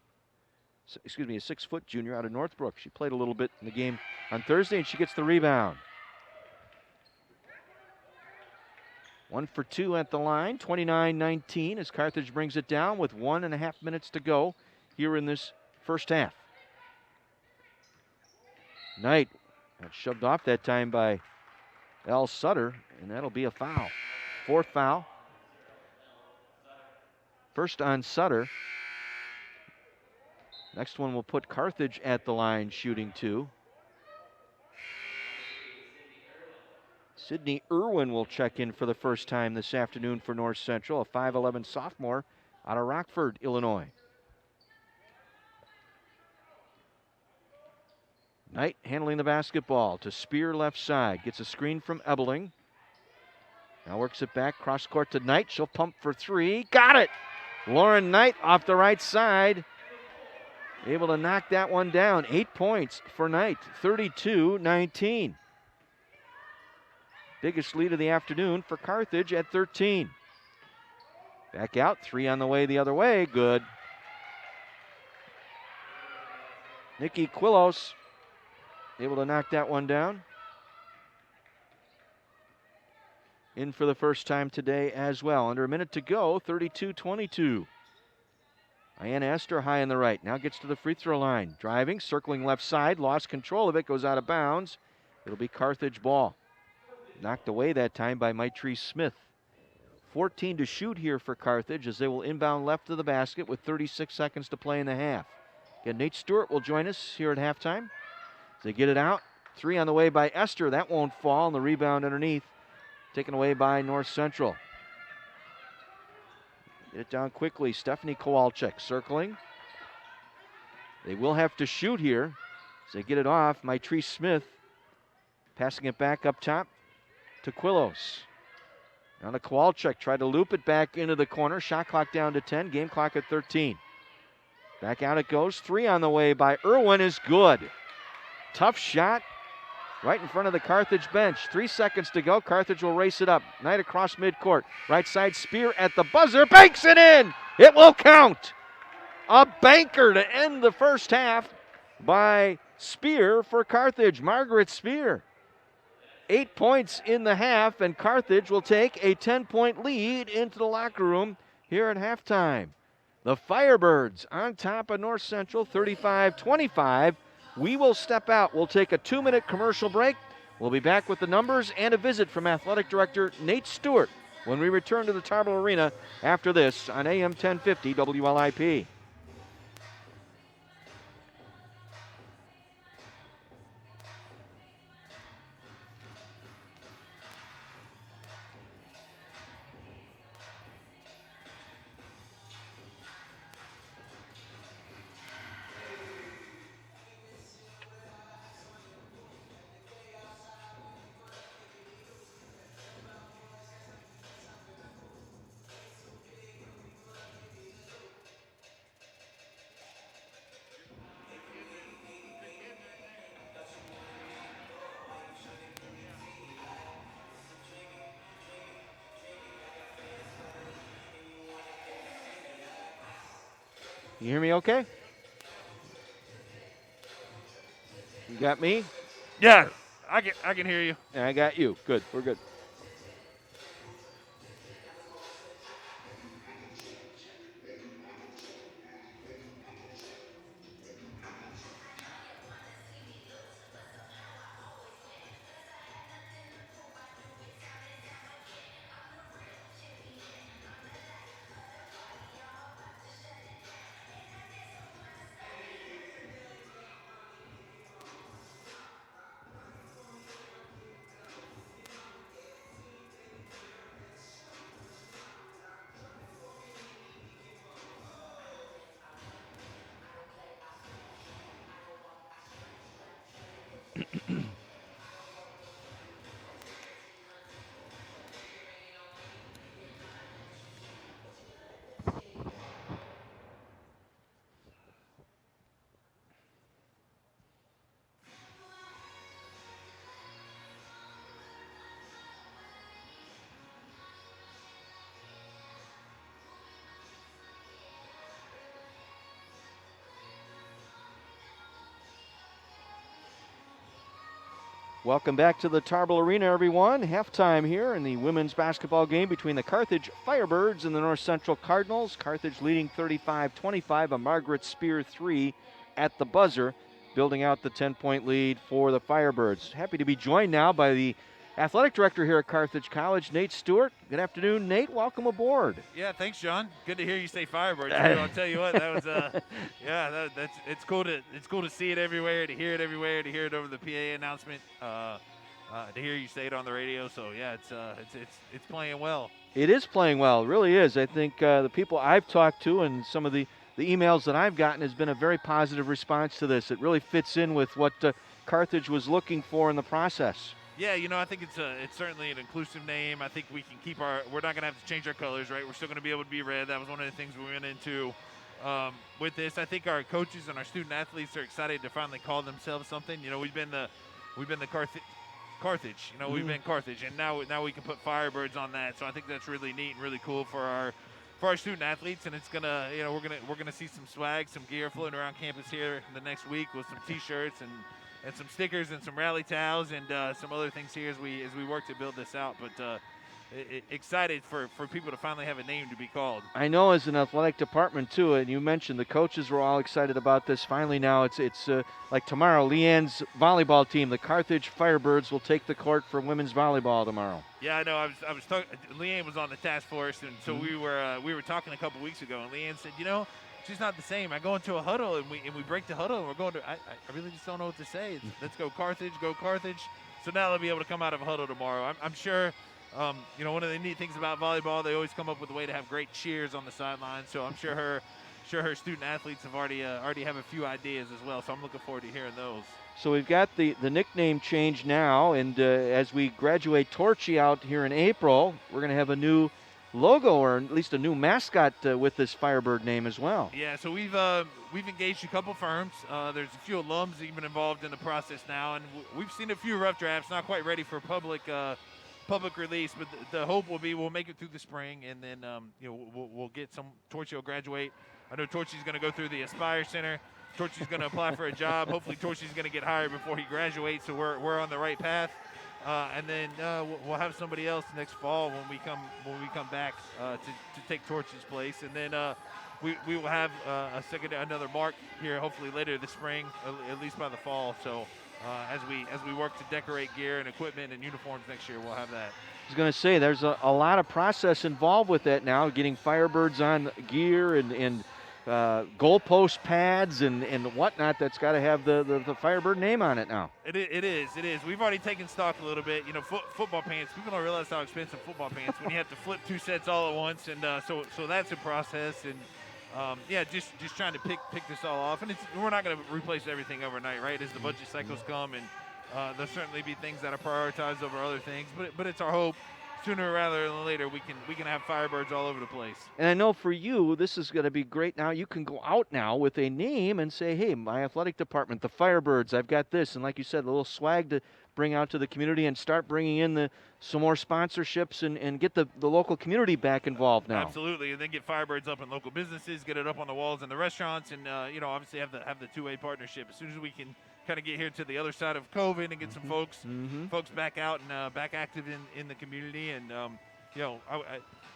a 6-foot junior out of Northbrook. She played a little bit in the game on Thursday, and she gets the rebound. 1 for 2 at the line, 29-19 as Carthage brings it down with 1.5 minutes to go here in this first half. Knight got shoved off that time by Elle Sutter, and that'll be a foul. 4th foul. First on Sutter. Next one will put Carthage at the line shooting 2. Sydney Irwin will check in for the first time this afternoon for North Central, a 5'11" sophomore out of Rockford, Illinois. Knight handling the basketball to Spear left side. Gets a screen from Ebeling. Now works it back cross court to Knight. She'll pump for 3. Got it! Lauren Knight off the right side. Able to knock that one down. 8 points for Knight, 32-19. Biggest lead of the afternoon for Carthage at 13. Back out, 3 on the way the other way. Good. Nikki Quillos able to knock that one down. In for the first time today as well. Under a minute to go, 32-22. Ayanna Esther high on the right. Now gets to the free throw line. Driving, circling left side. Lost control of it. Goes out of bounds. It'll be Carthage ball. Knocked away that time by Maitrese Smith. 14 to shoot here for Carthage as they will inbound left of the basket with 36 seconds to play in the half. Again, Nate Stewart will join us here at halftime. As they get it out. 3 on the way by Esther. That won't fall. And the rebound underneath. Taken away by North Central. Get it down quickly. Stephanie Kowalczyk circling. They will have to shoot here. As they get it off, Maitrese Smith passing it back up top to Quillos. Now to Kowalczyk. Tried to loop it back into the corner. Shot clock down to 10. Game clock at 13. Back out it goes. 3 on the way by Irwin is good. Tough shot. Right in front of the Carthage bench. 3 seconds to go. Carthage will race it up. Knight across midcourt. Right side Spear at the buzzer. Banks it in. It will count. A banker to end the first half by Spear for Carthage. Margaret Spear. 8 points in the half, and Carthage will take a 10-point lead into the locker room here at halftime. The Firebirds on top of North Central, 35-25. We will step out. We'll take a 2-minute commercial break. We'll be back with the numbers and a visit from Athletic Director Nate Stewart when we return to the Tarble Arena after this on AM 1050 WLIP. You hear me okay? You got me? Yeah, I can hear you. Yeah, I got you. Good. We're good. Welcome back to the Tarble Arena, everyone. Halftime here in the women's basketball game between the Carthage Firebirds and the North Central Cardinals. Carthage leading 35-25, a Margaret Spear 3 at the buzzer, building out the 10-point lead for the Firebirds. Happy to be joined now by the athletic director here at Carthage College, Nate Stewart. Good afternoon, Nate. Welcome aboard. Yeah, thanks, John. Good to hear you say Firebirds. I'll tell you what, that was that's it's cool to see it everywhere, to hear it everywhere, to hear it over the PA announcement, to hear you say it on the radio. So yeah, it's playing well. It is playing well. It really is. I think the people I've talked to and some of the emails that I've gotten has been a very positive response to this. It really fits in with what Carthage was looking for in the process. Yeah, I think it's certainly an inclusive name. I think we can keep we're not going to have to change our colors, right? We're still going to be able to be red. That was one of the things we went into with this. I think our coaches and our student athletes are excited to finally call themselves something. We've been the Carthage. We've been Carthage, and now we can put Firebirds on that. So I think that's really neat and really cool for our student athletes, and it's gonna we're gonna see some swag, some gear floating around campus here in the next week with some T-shirts and some stickers and some rally towels and some other things here as we work to build this out. But excited for people to finally have a name to be called. I know as an athletic department too, and you mentioned the coaches were all excited about this. Finally now it's like tomorrow, Leanne's volleyball team, the Carthage Firebirds, will take the court for women's volleyball tomorrow. Yeah, I know. I was talking. Leanne was on the task force, and so we were talking a couple weeks ago, and Leanne said, she's not the same. I go into a huddle and we break the huddle and we're going to. I really just don't know what to say. Let's go Carthage, go Carthage. So now they'll be able to come out of a huddle tomorrow. I'm sure. One of the neat things about volleyball, they always come up with a way to have great cheers on the sideline. So I'm sure her student athletes have already have a few ideas as well. So I'm looking forward to hearing those. So we've got the nickname change now, and as we graduate Torchy out here in April, we're going to have a new logo, or at least a new mascot with this Firebird name as well. Yeah, so we've engaged a couple firms. There's a few alums even involved in the process now, and we've seen a few rough drafts, not quite ready for public release, but the hope will be we'll make it through the spring, and then we'll get some. Torchy will graduate. I know Torchy's going to go through the Aspire Center. Torchy's going to apply for a job. Hopefully Torchy's going to get hired before he graduates, so we're on the right path. And then we'll have somebody else next fall when we come back to take Torchy's place, and then we will have another mark here hopefully later this spring, at least by the fall. So as we work to decorate gear and equipment and uniforms next year, we'll have that. I was going to say there's a lot of process involved with that now, getting Firebirds on gear and goalpost pads and whatnot. That's got to have the Firebird name on it now. It is. We've already taken stock a little bit. Football pants. People don't realize how expensive football pants when you have to flip 2 sets all at once, and so that's a process. And just trying to pick this all off. And we're not going to replace everything overnight, right? As the budget cycles come, and there'll certainly be things that are prioritized over other things. But it's our hope. Sooner rather than later, we can have Firebirds all over the place. And I know for you, this is going to be great now. You can go out now with a name and say, hey, my athletic department, the Firebirds, I've got this. And like you said, a little swag to bring out to the community and start bringing in some more sponsorships and get the local community back involved now. Absolutely, and then get Firebirds up in local businesses, get it up on the walls in the restaurants, and obviously have the two-way partnership. As soon as we can kind of get here to the other side of COVID and get some folks back out and back active in the community, and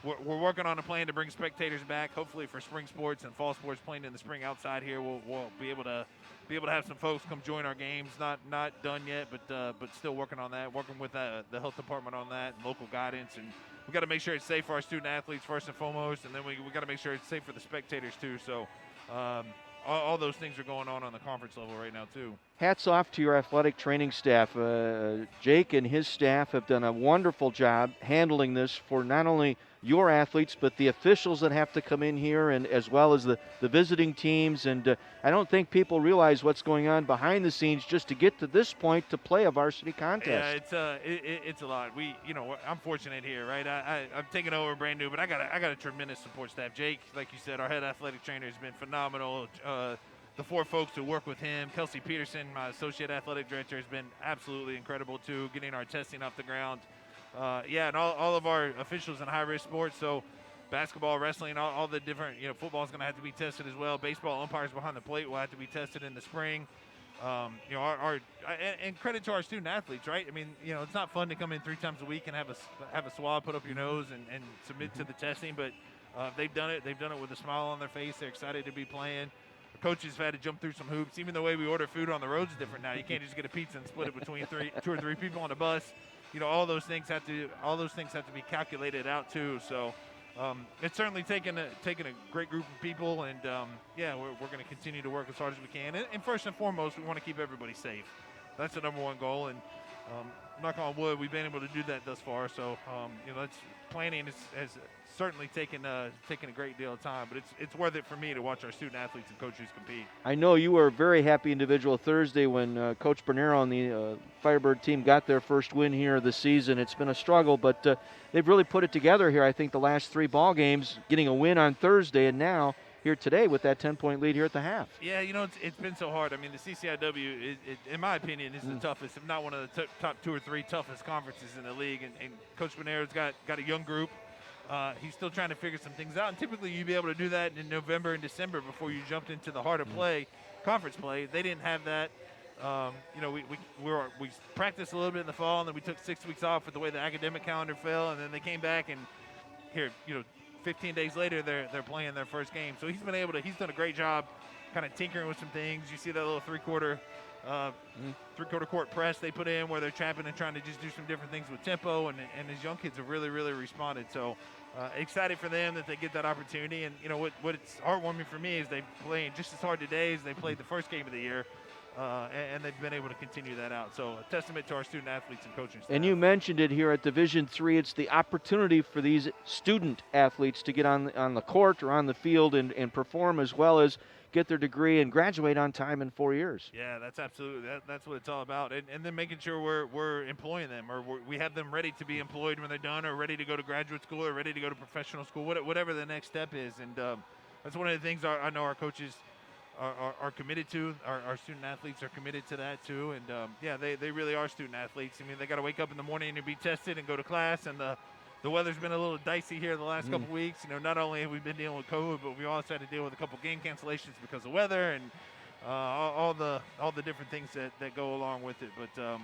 we're working on a plan to bring spectators back, hopefully for spring sports and fall sports playing in the spring outside here. We'll be able to have some folks come join our games. Not done yet, but still working on that, working with the health department on that and local guidance, and we got to make sure it's safe for our student athletes first and foremost, and then we got to make sure it's safe for the spectators too. So all those things are going on the conference level right now too. Hats off to your athletic training staff. Jake and his staff have done a wonderful job handling this for not only your athletes, but the officials that have to come in here, and as well as the visiting teams. And I don't think people realize what's going on behind the scenes just to get to this point to play a varsity contest. Yeah, it's a lot. I'm fortunate here, right? I've taken over brand new, but I got a tremendous support staff. Jake, like you said, our head athletic trainer, has been phenomenal. The 4 folks who work with him, Kelsey Peterson, my associate athletic director, has been absolutely incredible too, getting our testing off the ground. And all of our officials in high-risk sports, so basketball, wrestling, all the different, football is going to have to be tested as well. Baseball umpires behind the plate will have to be tested in the spring. And credit to our student athletes, right? I mean, it's not fun to come in 3 times a week and have a swab put up your nose and submit to the testing, but they've done it. They've done it with a smile on their face. They're excited to be playing. The coaches have had to jump through some hoops. Even the way we order food on the road is different now. You can't just get a pizza and split it between 2 or 3 people on a bus. All those things have to be calculated out too. So it's certainly taken a great group of people, and we're going to continue to work as hard as we can. And first and foremost, we want to keep everybody safe. That's the number one goal, and knock on wood, we've been able to do that thus far. So that's planning has certainly taken a great deal of time, but it's worth it for me to watch our student athletes and coaches compete. I know you were a very happy individual Thursday when Coach Bernero and the Firebird team got their first win here this season. It's been a struggle, but they've really put it together here. I think the last 3 ball games, getting a win on Thursday, and now here today with that 10-point lead here at the half. Yeah, it's been so hard. I mean, the CCIW, in my opinion, is the toughest, if not one of the top 2 or 3 toughest conferences in the league. And Coach Bonero's got a young group. He's still trying to figure some things out. And typically you'd be able to do that in November and December before you jumped into the heart of play, conference play. They didn't have that. we practiced a little bit in the fall, and then we took 6 weeks off with the way the academic calendar fell, and then they came back, and here, 15 days later, they're playing their first game. So he's done a great job kind of tinkering with some things. You see that little three-quarter court press they put in where they're trapping and trying to just do some different things with tempo, and his young kids have really, really responded. So excited for them that they get that opportunity. And, what it's heartwarming for me is they played just as hard today as they played the first game of the year. And they've been able to continue that out. So a testament to our student athletes and coaching staff. And you mentioned it here at Division III. It's the opportunity for these student athletes to get on the court or on the field and perform, as well as get their degree and graduate on time in 4 years. Yeah, that's absolutely that's what it's all about. And then making sure we're employing them, or we have them ready to be employed when they're done, or ready to go to graduate school, or ready to go to professional school, whatever the next step is. And that's one of the things I know our coaches are committed to. Our student athletes are committed to that too. And they really are student athletes. I mean, they got to wake up in the morning and be tested and go to class. And the weather's been a little dicey here the last couple weeks. Not only have we been dealing with COVID, but we also had to deal with a couple game cancellations because of weather and all the different things that go along with it. But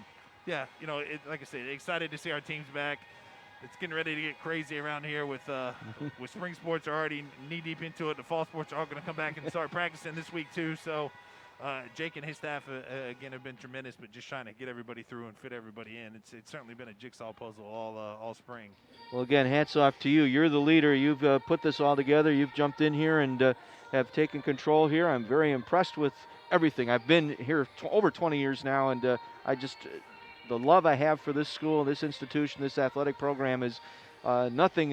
like I said, excited to see our teams back. It's getting ready to get crazy around here with spring sports are already knee deep into it. The fall sports are all going to come back and start practicing this week too. So Jake and his staff again have been tremendous, but just trying to get everybody through and fit everybody in. It's certainly been a jigsaw puzzle all spring. Well, again, hats off to you. You're the leader. You've put this all together. You've jumped in here and have taken control here. I'm very impressed with everything. I've been here over 20 years now, and the love I have for this school, this institution, this athletic program is nothing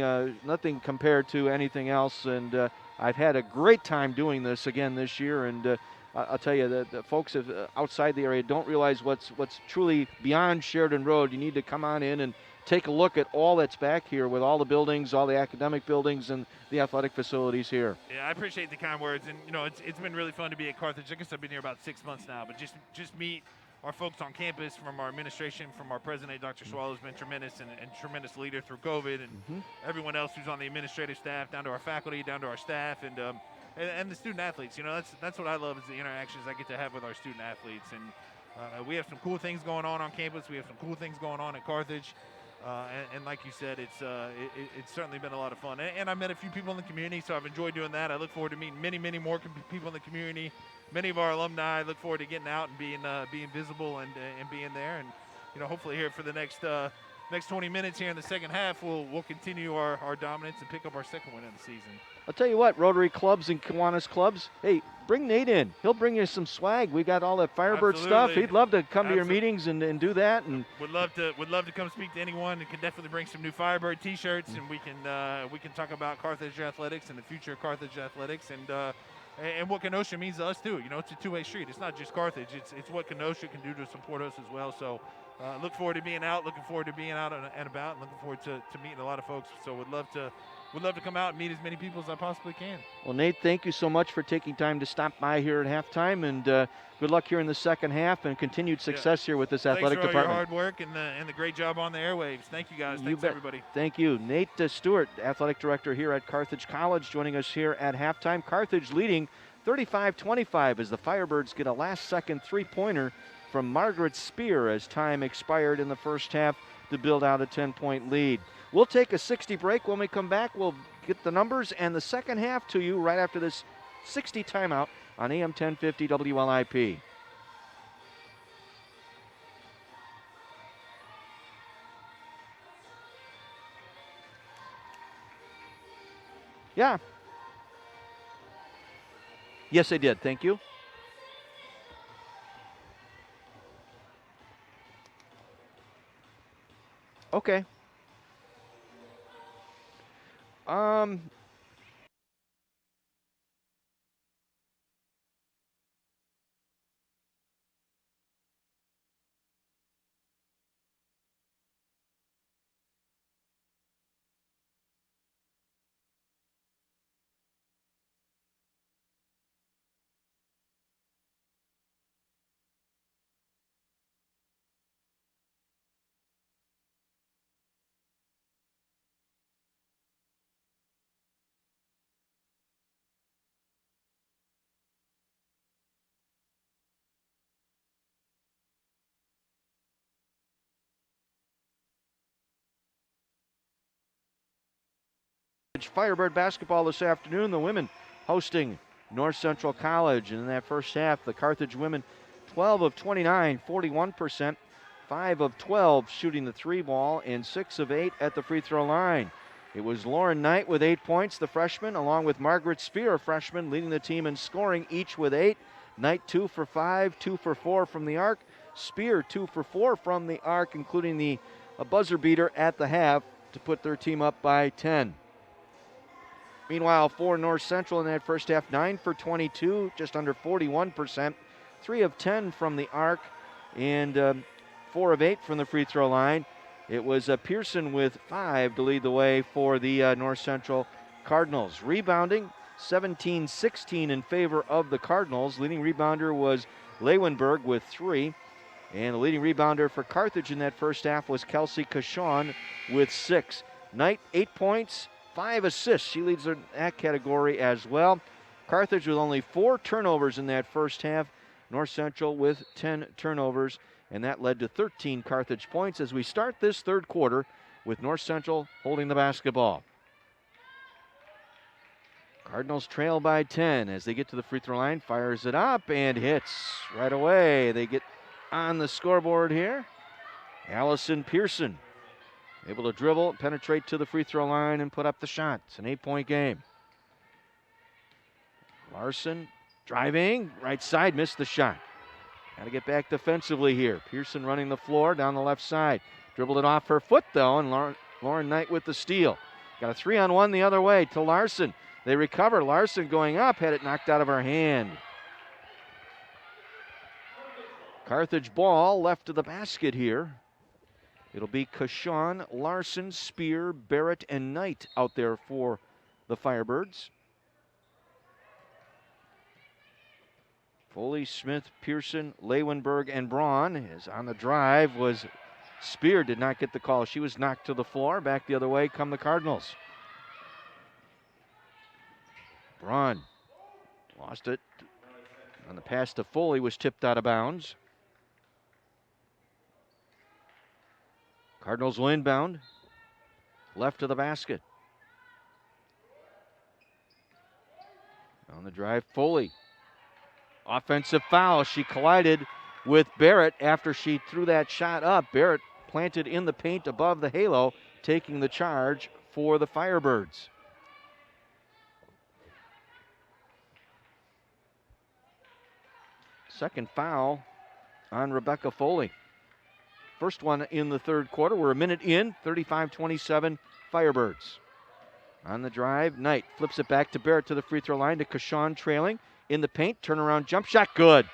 compared to anything else. And I've had a great time doing this again this year. And I'll tell you that the folks outside the area don't realize what's truly beyond Sheridan Road. You need to come on in and take a look at all that's back here with all the buildings, all the academic buildings, and the athletic facilities here. Yeah, I appreciate the kind words. And, it's been really fun to be at Carthage. I guess I've been here about 6 months now, but just meet our folks on campus, from our administration, from our president, Dr. Swallow, has been tremendous and tremendous leader through COVID, and everyone else who's on the administrative staff, down to our faculty, down to our staff, and the student athletes. That's what I love, is the interactions I get to have with our student athletes. And we have some cool things going on campus. We have some cool things going on at Carthage. And like you said, it's certainly been a lot of fun. And I met a few people in the community, so I've enjoyed doing that. I look forward to meeting many, many more people in the community. Many of our alumni. I look forward to getting out and being visible and being there. And hopefully here for the next 20 minutes here in the second half, we'll continue our dominance and pick up our second win of the season. I'll tell you what, Rotary clubs and Kiwanis clubs, hey, bring Nate in. He'll bring you some swag. We got all that Firebird stuff. He'd love to come to your meetings and do that. And would love to come speak to anyone. And can definitely bring some new Firebird T-shirts, and we can talk about Carthage athletics and the future of Carthage athletics, and what Kenosha means to us too. It's a two-way street. It's not just Carthage. It's what Kenosha can do to support us as well. So look forward to being out. Looking forward to being out and about. And looking forward to meeting a lot of folks. So would love to come out and meet as many people as I possibly can. Well, Nate, thank you so much for taking time to stop by here at halftime, and good luck here in the second half and continued success here with this athletic department. department. Thanks for all your hard work and the great job on the airwaves. Thank you, guys. Thanks, everybody. Thank you. Nate Stewart, athletic director here at Carthage College, joining us here at halftime. Carthage leading 35-25 as the Firebirds get a last-second three-pointer from Margaret Spear as time expired in the first half to build out a 10-point lead. We'll take a 60 break. When we come back, we'll get the numbers and the second half to you right after this 60 timeout on AM 1050 WLIP. Yeah. Yes, I did. Thank you. Okay. Firebird basketball this afternoon. The women hosting North Central College. And in that first half, the Carthage women 12 of 29, 41%, 5 of 12 shooting the three ball, and 6 of 8 at the free throw line. It was Lauren Knight with 8 points, the freshman, along with Margaret Spear, a freshman, leading the team in scoring, each with 8. Knight 2 for 5, 2 for 4 from the arc. Spear 2 for 4 from the arc, including a buzzer beater at the half to put their team up by 10. Meanwhile, for North Central in that first half, 9 for 22, just under 41%, 3 of 10 from the arc, and 4 of 8 from the free throw line. It was Pearson with 5 to lead the way for the North Central Cardinals. Rebounding, 17-16 in favor of the Cardinals. Leading rebounder was Leeuwenberg with 3. And the leading rebounder for Carthage in that first half was Kelsey Cashon with 6. Knight, 8 points, 5 assists. She leads in that category as well. Carthage with only 4 turnovers in that first half. North Central with 10 turnovers. And that led to 13 Carthage points as we start this third quarter with North Central holding the basketball. Cardinals trail by 10 as they get to the free throw line. Fires it up and hits right away. They get on the scoreboard here. Allison Pearson able to dribble, penetrate to the free throw line, and put up the shot. It's an 8-point game. Larson driving, right side, missed the shot. Got to get back defensively here. Pearson running the floor down the left side. Dribbled it off her foot, though, and Lauren Knight with the steal. Got a 3-on-1 the other way to Larson. They recover. Larson going up, had it knocked out of her hand. Carthage ball left to the basket here. It'll be Cashon, Larson, Spear, Barrett, and Knight out there for the Firebirds. Foley, Smith, Pearson, Leeuwenberg, and Braun. Is on the drive was Spear, did not get the call. She was knocked to the floor. Back the other way come the Cardinals. Braun lost it. On the pass to Foley was tipped out of bounds. Cardinals will inbound. Left of the basket. On the drive, Foley. Offensive foul. She collided with Barrett after she threw that shot up. Barrett planted in the paint above the halo, taking the charge for the Firebirds. Second foul on Rebecca Foley. First one in the third quarter. We're a minute in, 35-27 Firebirds. On the drive, Knight flips it back to Barrett to the free throw line to Cashon trailing. In the paint, turnaround jump shot, good.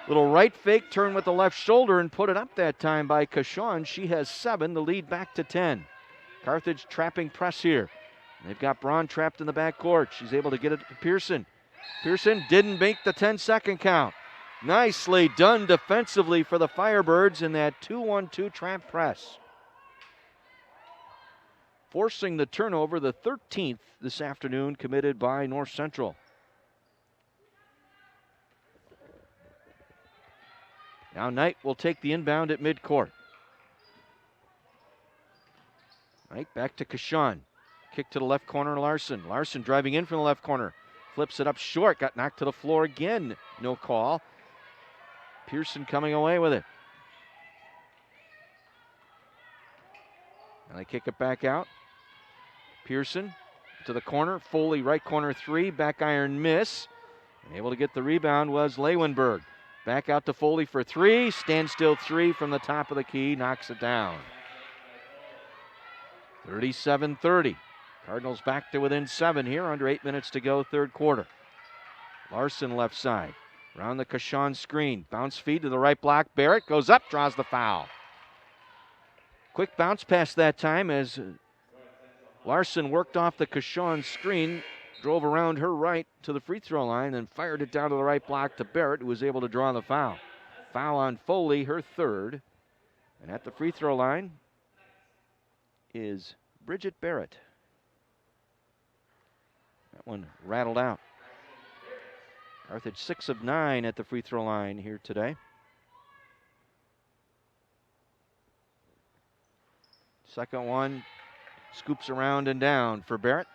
Little right fake, turn with the left shoulder and put it up that time by Cashon. She has 7, the lead back to 10. Carthage trapping press here. They've got Braun trapped in the backcourt. She's able to get it to Pearson. Pearson didn't make the 10-second count. Nicely done defensively for the Firebirds in that 2-1-2 trap press. Forcing the turnover, the 13th this afternoon committed by North Central. Now Knight will take the inbound at midcourt. Knight back to Cashon. Kick to the left corner, Larson. Larson driving in from the left corner. Flips it up short, got knocked to the floor again. No call. Pearson coming away with it. And they kick it back out. Pearson to the corner. Foley, right corner 3. Back iron miss. And able to get the rebound was Leeuwenberg. Back out to Foley for 3. Standstill 3 from the top of the key. Knocks it down. 37-30. Cardinals back to within 7 here. Under 8 minutes to go, third quarter. Larson left side. Around the Cashon screen. Bounce feed to the right block. Barrett goes up, draws the foul. Quick bounce pass that time as Larson worked off the Cashon screen, drove around her right to the free throw line, and fired it down to the right block to Barrett, who was able to draw the foul. Foul on Foley, her third. And at the free throw line is Bridget Barrett. That one rattled out. Carthage 6 of 9 at the free throw line here today. Second one Scoops around and down for Barrett.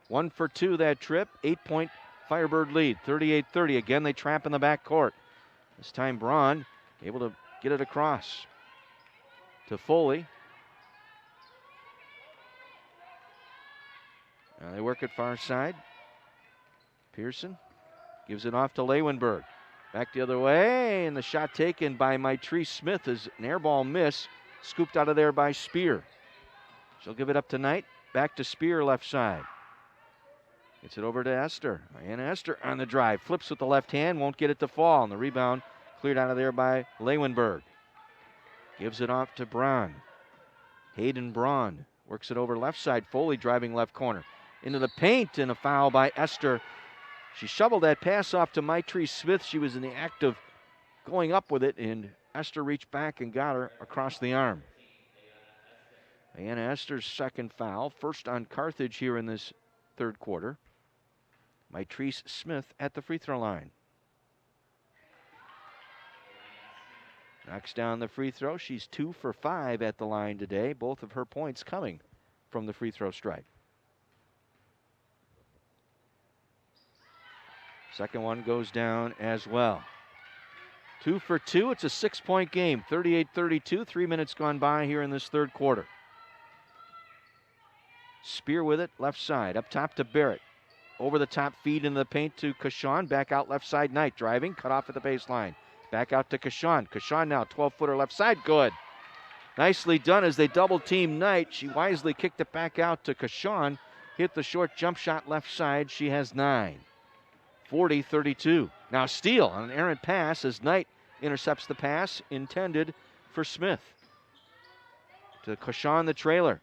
1 for 2 that trip. 8-point Firebird lead. 38-30. Again, they trap in the back court. This time Braun able to get it across to Foley. Now they work it far side. Pearson gives it off to Leeuwenberg. Back the other way, and the shot taken by Maitrese Smith is an air ball miss. Scooped out of there by Spear. She'll give it up to Knight. Back to Spear, left side. Gets it over to Esther. And Esther on the drive. Flips with the left hand, won't get it to fall. And the rebound cleared out of there by Leeuwenberg. Gives it off to Braun. Hayden Braun works it over left side. Foley driving left corner. Into the paint, and a foul by Esther. She shoveled that pass off to Maitrese Smith. She was in the act of going up with it, and Esther reached back and got her across the arm. And Esther's second foul, first on Carthage here in this third quarter. Maitrese Smith at the free throw line. Knocks down the free throw. She's 2 for 5 at the line today. Both of her points coming from the free throw stripe. Second one goes down as well. 2 for 2. It's a 6-point game. 38-32. 3 minutes gone by here in this third quarter. Spear with it, left side. Up top to Barrett. Over the top feed into the paint to Kashawn. Back out left side, Knight driving. Cut off at the baseline. Back out to Kashawn. Kashawn now, 12-footer left side. Good. Nicely done as they double team Knight. She wisely kicked it back out to Kashawn. Hit the short jump shot left side. She has 9. 40-32. Now steal on an errant pass as Knight intercepts the pass intended for Smith. To Kashawn, the trailer.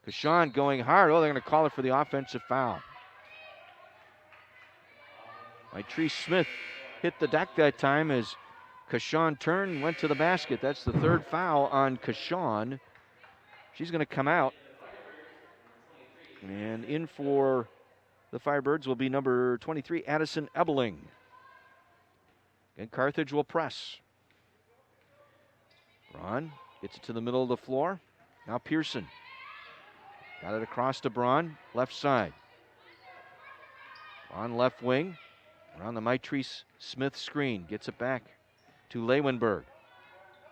Kashawn going hard. Oh, they're going to call it for the offensive foul. Maitrese Smith hit the deck that time as Kashawn turned and went to the basket. That's the third foul on Kashawn. She's going to come out. And in for the Firebirds will be number 23, Addison Ebeling. And Carthage will press. Braun gets it to the middle of the floor. Now Pearson. Got it across to Braun, left side. On left wing, around the Maitrese Smith screen. Gets it back to Leeuwenberg.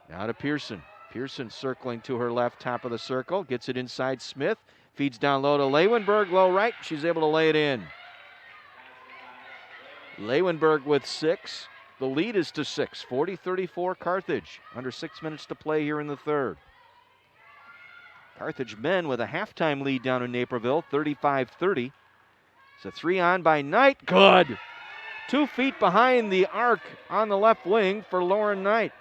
Now to Pearson. Pearson circling to her left, top of the circle. Gets it inside Smith. Feeds down low to Leeuwenberg, low right. She's able to lay it in. Leeuwenberg with 6. The lead is to 6. 40-34 Carthage. Under 6 minutes to play here in the third. Carthage men with a halftime lead down in Naperville, 35-30. It's a 3 on by Knight. Good. 2 feet behind the arc on the left wing for Lauren Knight.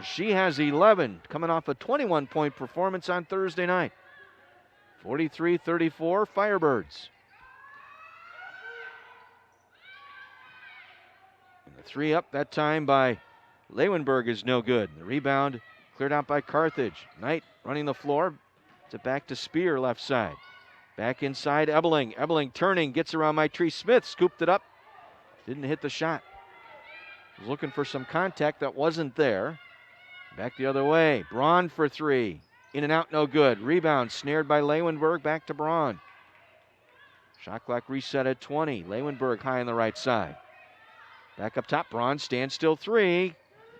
She has 11, coming off a 21-point performance on Thursday night. 43-34 Firebirds. And the 3 up that time by Leeuwenberg is no good. The rebound cleared out by Carthage. Knight running the floor. It's it back to Spear, left side. Back inside Ebeling. Ebeling turning, gets around Maitrese Smith. Scooped it up. Didn't hit the shot. Was looking for some contact that wasn't there. Back the other way. Braun for 3. In and out, no good. Rebound snared by Leeuwenberg. Back to Braun. Shot clock reset at 20. Leeuwenberg high on the right side. Back up top. Braun standstill 3.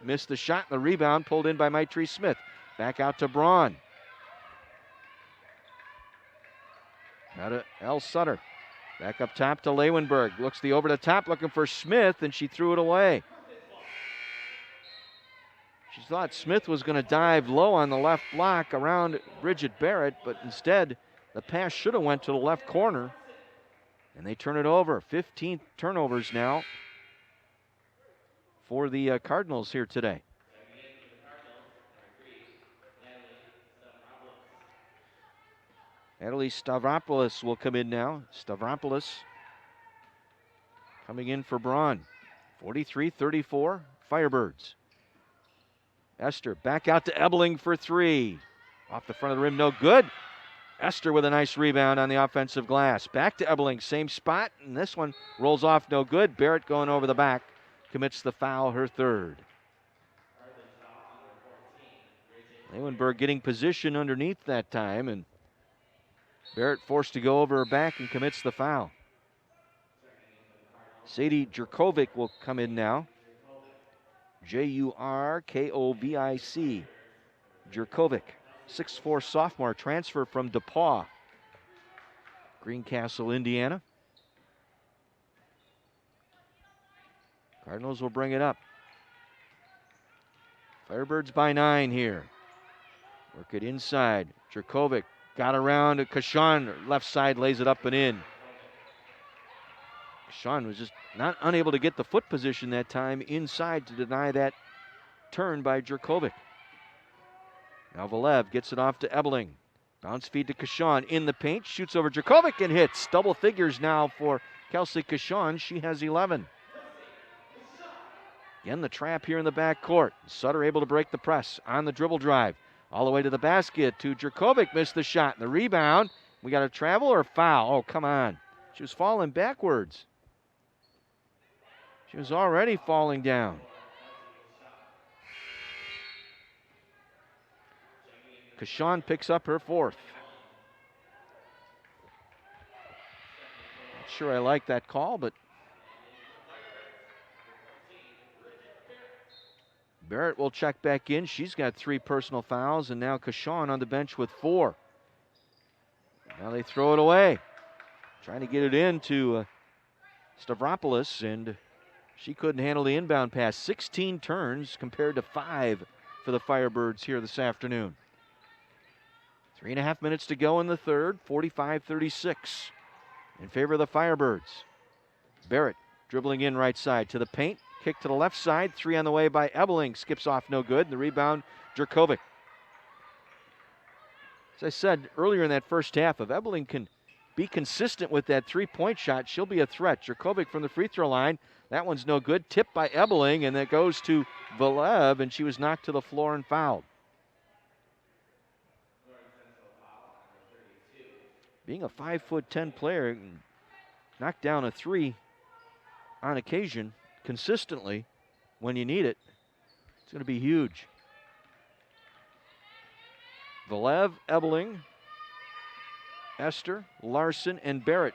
Missed the shot. The rebound pulled in by Maitrese Smith. Back out to Braun. Now to L. Sutter. Back up top to Leeuwenberg. Looks the over the top looking for Smith, and she threw it away. She thought Smith was going to dive low on the left block around Bridget Barrett, but instead the pass should have went to the left corner, and they turn it over. 15 turnovers now for the Cardinals here today. Natalie Stavropoulos will come in now. Stavropoulos coming in for Braun. 43-34 Firebirds. Esther back out to Ebeling for 3. Off the front of the rim, no good. Esther with a nice rebound on the offensive glass. Back to Ebeling, same spot, and this one rolls off, no good. Barrett going over the back, commits the foul, her third. Leeuwenberg getting position underneath that time, and Barrett forced to go over her back and commits the foul. Sadie Jurkovic will come in now. Jurkovic. Jurkovic, 6'4" sophomore, transfer from DePaul, Greencastle, Indiana. Cardinals will bring it up. Firebirds by 9 here. Work it inside. Jurkovic got around to Kashan, left side, lays it up and in. Kashan was just not unable to get the foot position that time inside to deny that turn by Jurkovic. Now Valev gets it off to Ebeling. Bounce feed to Kashan in the paint, shoots over Jurkovic and hits. Double figures now for Kelsey Kashan. She has 11. Again, the trap here in the backcourt. Sutter able to break the press on the dribble drive. All the way to the basket to Jurkovic, missed the shot. And the rebound, we got a travel or a foul? Oh, come on. She was falling backwards. She was already falling down. Kashan picks up her 4th. Not sure I like that call, but Barrett will check back in. She's got 3 personal fouls, and now Kashan on the bench with 4. Now they throw it away. Trying to get it into Stavropoulos, and she couldn't handle the inbound pass. 16 turns compared to 5 for the Firebirds here this afternoon. 3.5 minutes to go in the third, 45-36 in favor of the Firebirds. Barrett dribbling in right side to the paint. Kick to the left side, 3 on the way by Ebeling. Skips off, no good. The rebound, Jurkovic. As I said earlier in that first half, if Ebeling can be consistent with that 3-point shot, she'll be a threat. Jurkovic from the free throw line. That one's no good. Tipped by Ebeling, and that goes to Valev, and she was knocked to the floor and fouled. Being a 5'10" player, knock down a 3 on occasion consistently when you need it, it's going to be huge. Valev, Ebeling, Esther, Larson, and Barrett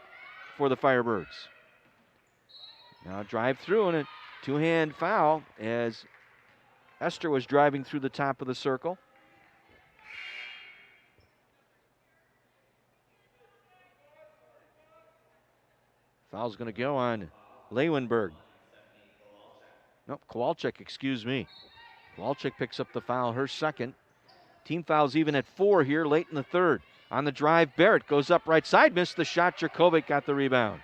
for the Firebirds. Now drive through and a 2-hand foul as Esther was driving through the top of the circle. Foul's going to go on Leeuwenberg. Nope, Kowalczyk, excuse me. Kowalczyk picks up the foul, her second. Team fouls even at 4 here late in the third. On the drive, Barrett goes up right side, missed the shot. Jurkovic got the rebound.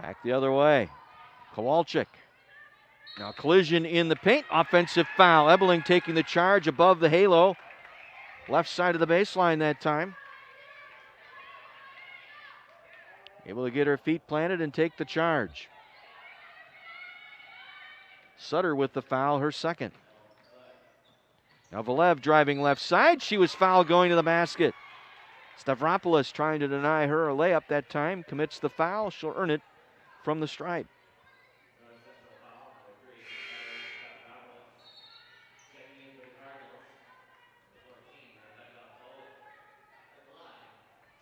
Back the other way. Kowalczyk. Now collision in the paint, offensive foul. Ebeling taking the charge above the halo. Left side of the baseline that time. Able to get her feet planted and take the charge. Sutter with the foul, her second. Now Valev driving left side. She was fouled going to the basket. Stavropoulos trying to deny her a layup that time. Commits the foul. She'll earn it from the stripe.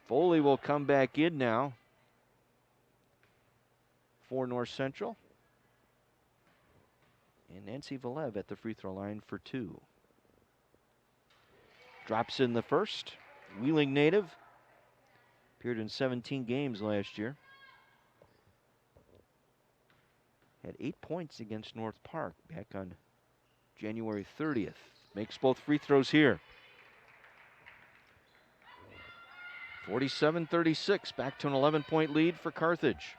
Foley will come back in now for North Central. And Nancy Valev at the free throw line for 2. Drops in the first. Wheeling native. Appeared in 17 games last year. Had 8 points against North Park back on January 30th. Makes both free throws here. 47-36, back to an 11-point lead for Carthage.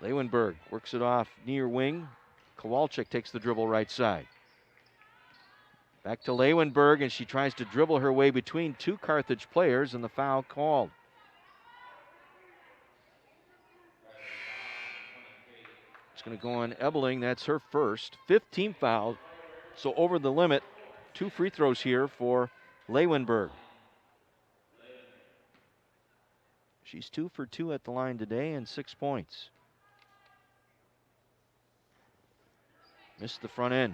Leeuwenberg works it off near wing. Kowalczyk takes the dribble right side. Back to Leeuwenberg, and she tries to dribble her way between 2 Carthage players, and the foul called. It's going to go on Ebeling. That's her first. 15 foul, so over the limit. 2 free throws here for Leeuwenberg. She's 2 for 2 at the line today and 6 points. Missed the front end.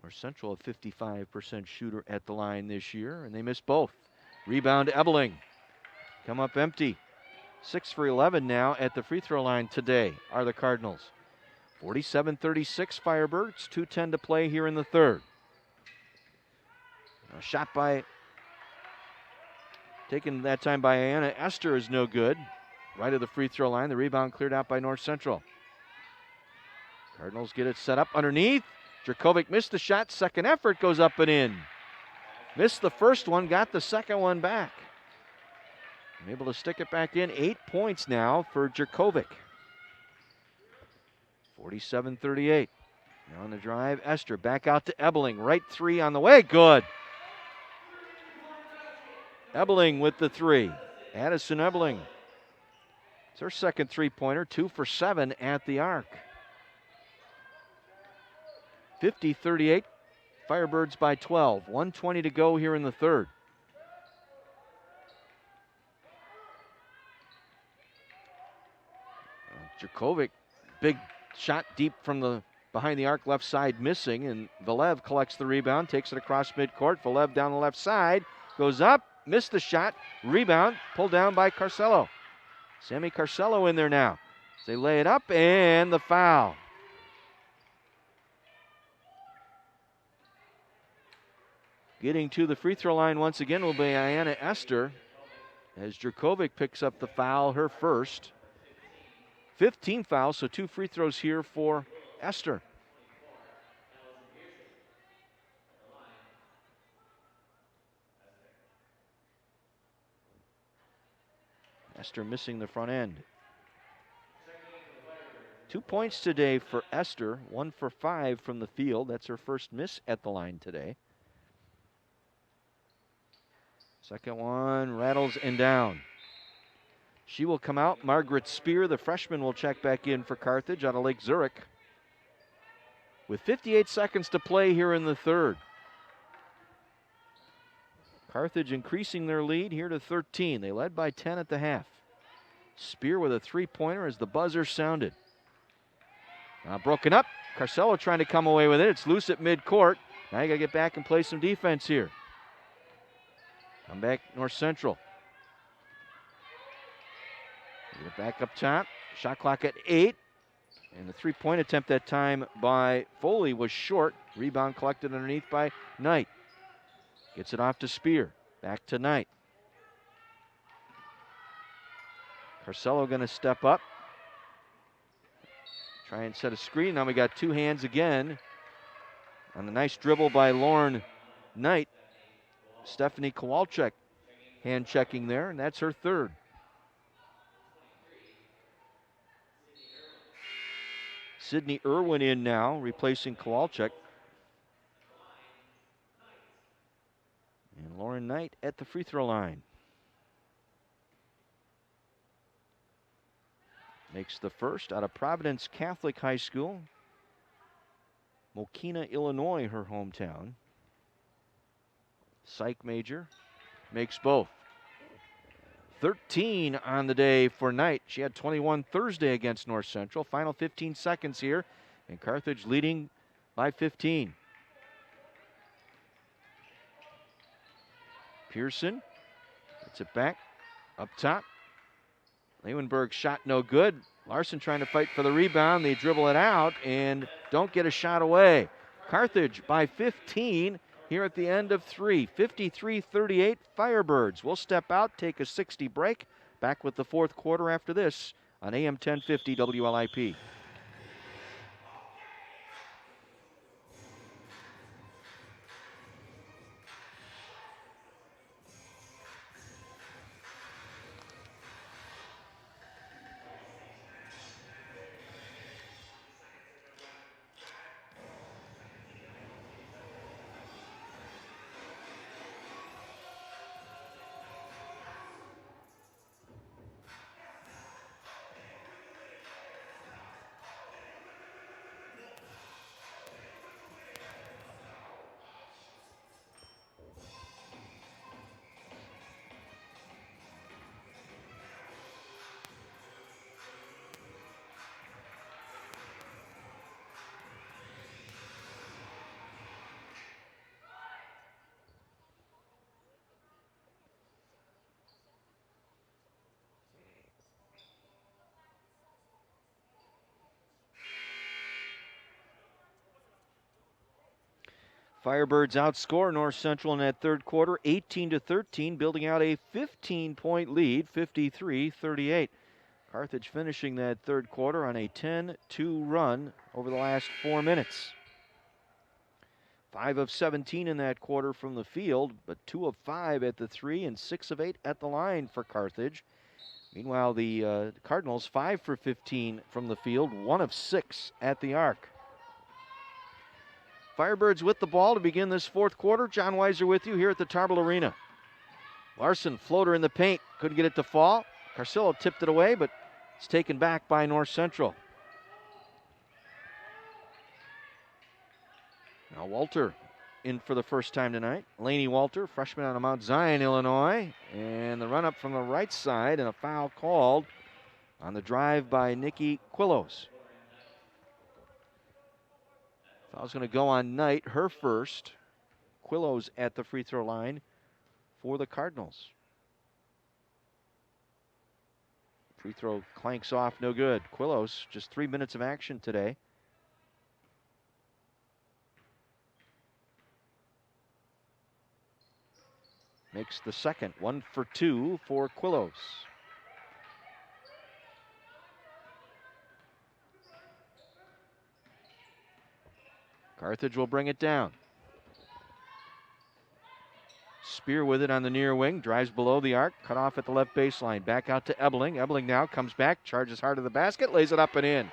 North Central, a 55% shooter at the line this year, and they missed both. Rebound, Ebeling. Come up empty. 6 for 11 now at the free throw line today are the Cardinals. 47-36 Firebirds, 2:10 to play here in the third. A shot taken that time by Ayanna Esther is no good. Right of the free throw line, the rebound cleared out by North Central. Cardinals get it set up underneath. Jerkovic missed the shot, second effort goes up and in. Missed the first one, got the second one back. Able to stick it back in. 8 points now for Jerkovic. 47-38. Now on the drive, Esther back out to Ebeling. Right three on the way, good. Ebeling with the three. Addison Ebeling. It's her second three-pointer, 2 for 7 at the arc. 50-38, Firebirds by 12. 1:20 to go here in the third. Jerkovic, big shot deep from the behind the arc left side missing, and Valev collects the rebound, takes it across midcourt. Valev down the left side, goes up, missed the shot, rebound, pulled down by Carcello. Sammy Carcello in there now. They lay it up, and the foul. Getting to the free throw line once again will be Ayanna Esther, as Jerkovic picks up the foul, her first. 15 fouls, so 2 free throws here for Esther. Esther missing the front end. 2 points today for Esther, 1 for 5 from the field. That's her first miss at the line today. Second one rattles and down. She will come out. Margaret Spear, the freshman, will check back in for Carthage out of Lake Zurich. With 58 seconds to play here in the third. Carthage increasing their lead here to 13. They led by 10 at the half. Spear with a three-pointer as the buzzer sounded. Now broken up. Carcello trying to come away with it. It's loose at midcourt. Now you got to get back and play some defense here. Come back North Central. Get it back up top. Shot clock at 8. And the three-point attempt that time by Foley was short. Rebound collected underneath by Knight. Gets it off to Spear. Back to Knight. Carcello going to step up. Try and set a screen. Now we got two hands again. On the nice dribble by Lauren Knight. Stephanie Kowalczyk hand checking there, and that's her third. Sydney Irwin in now, replacing Kowalczyk. And Lauren Knight at the free throw line. Makes the first out of Providence Catholic High School. Mokina, Illinois, her hometown. Psych major, makes both. 13 on the day for Knight. She had 21 Thursday against North Central. Final 15 seconds here, and Carthage leading by 15. Pearson gets it back, up top. Leeuwenberg shot no good. Larson trying to fight for the rebound. They dribble it out and don't get a shot away. Carthage by 15 here at the end of 3. 53-38 Firebirds. We'll step out, take a 60 break. Back with the fourth quarter after this on AM 1050 WLIP. Firebirds outscore North Central in that third quarter, 18-13, building out a 15-point lead, 53-38. Carthage finishing that third quarter on a 10-2 run over the last 4 minutes. 5 of 17 in that quarter from the field, but 2 of 5 at the 3 and 6 of 8 at the line for Carthage. Meanwhile, the Cardinals 5 for 15 from the field, 1 of 6 at the arc. Firebirds with the ball to begin this fourth quarter. John Weiser with you here at the Tarble Arena. Larson, floater in the paint, couldn't get it to fall. Carcillo tipped it away, but it's taken back by North Central. Now Walter in for the first time tonight. Laney Walter, freshman out of Mount Zion, Illinois. And the run up from the right side and a foul called on the drive by Nikki Quillos. Foul's going to go on Knight, her first. Quillos at the free throw line for the Cardinals. Free throw clanks off, no good. Quillos, just 3 minutes of action today. Makes the second, 1 for 2 for Quillos. Carthage will bring it down. Spear with it on the near wing, drives below the arc, cut off at the left baseline. Back out to Ebeling. Ebeling now comes back, charges hard to the basket, lays it up and in.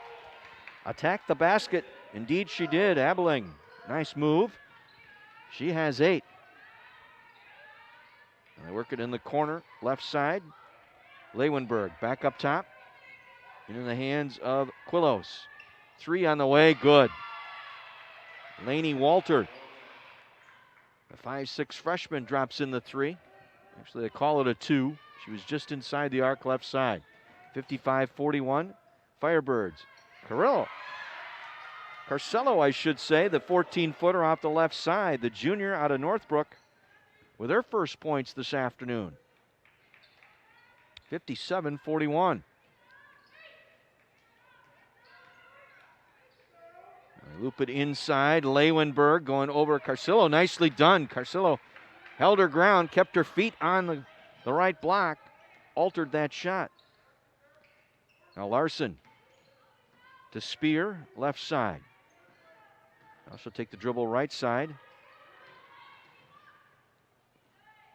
Attack the basket. Indeed she did. Ebeling, nice move. She has 8. They work it in the corner, left side. Leeuwenberg back up top. In the hands of Quillos. 3 on the way, good. Laney Walter, the 5'6" freshman, drops in the 3. Actually, they call it a 2. She was just inside the arc left side. 55-41, Firebirds. Carcillo, I should say, the 14-footer off the left side, the junior out of Northbrook, with her first points this afternoon. 57-41. Loop it inside. Leeuwenberg going over Carcillo. Nicely done. Carcillo held her ground, kept her feet on the right block, altered that shot. Now Larson to Spear, left side. Now she'll take the dribble right side.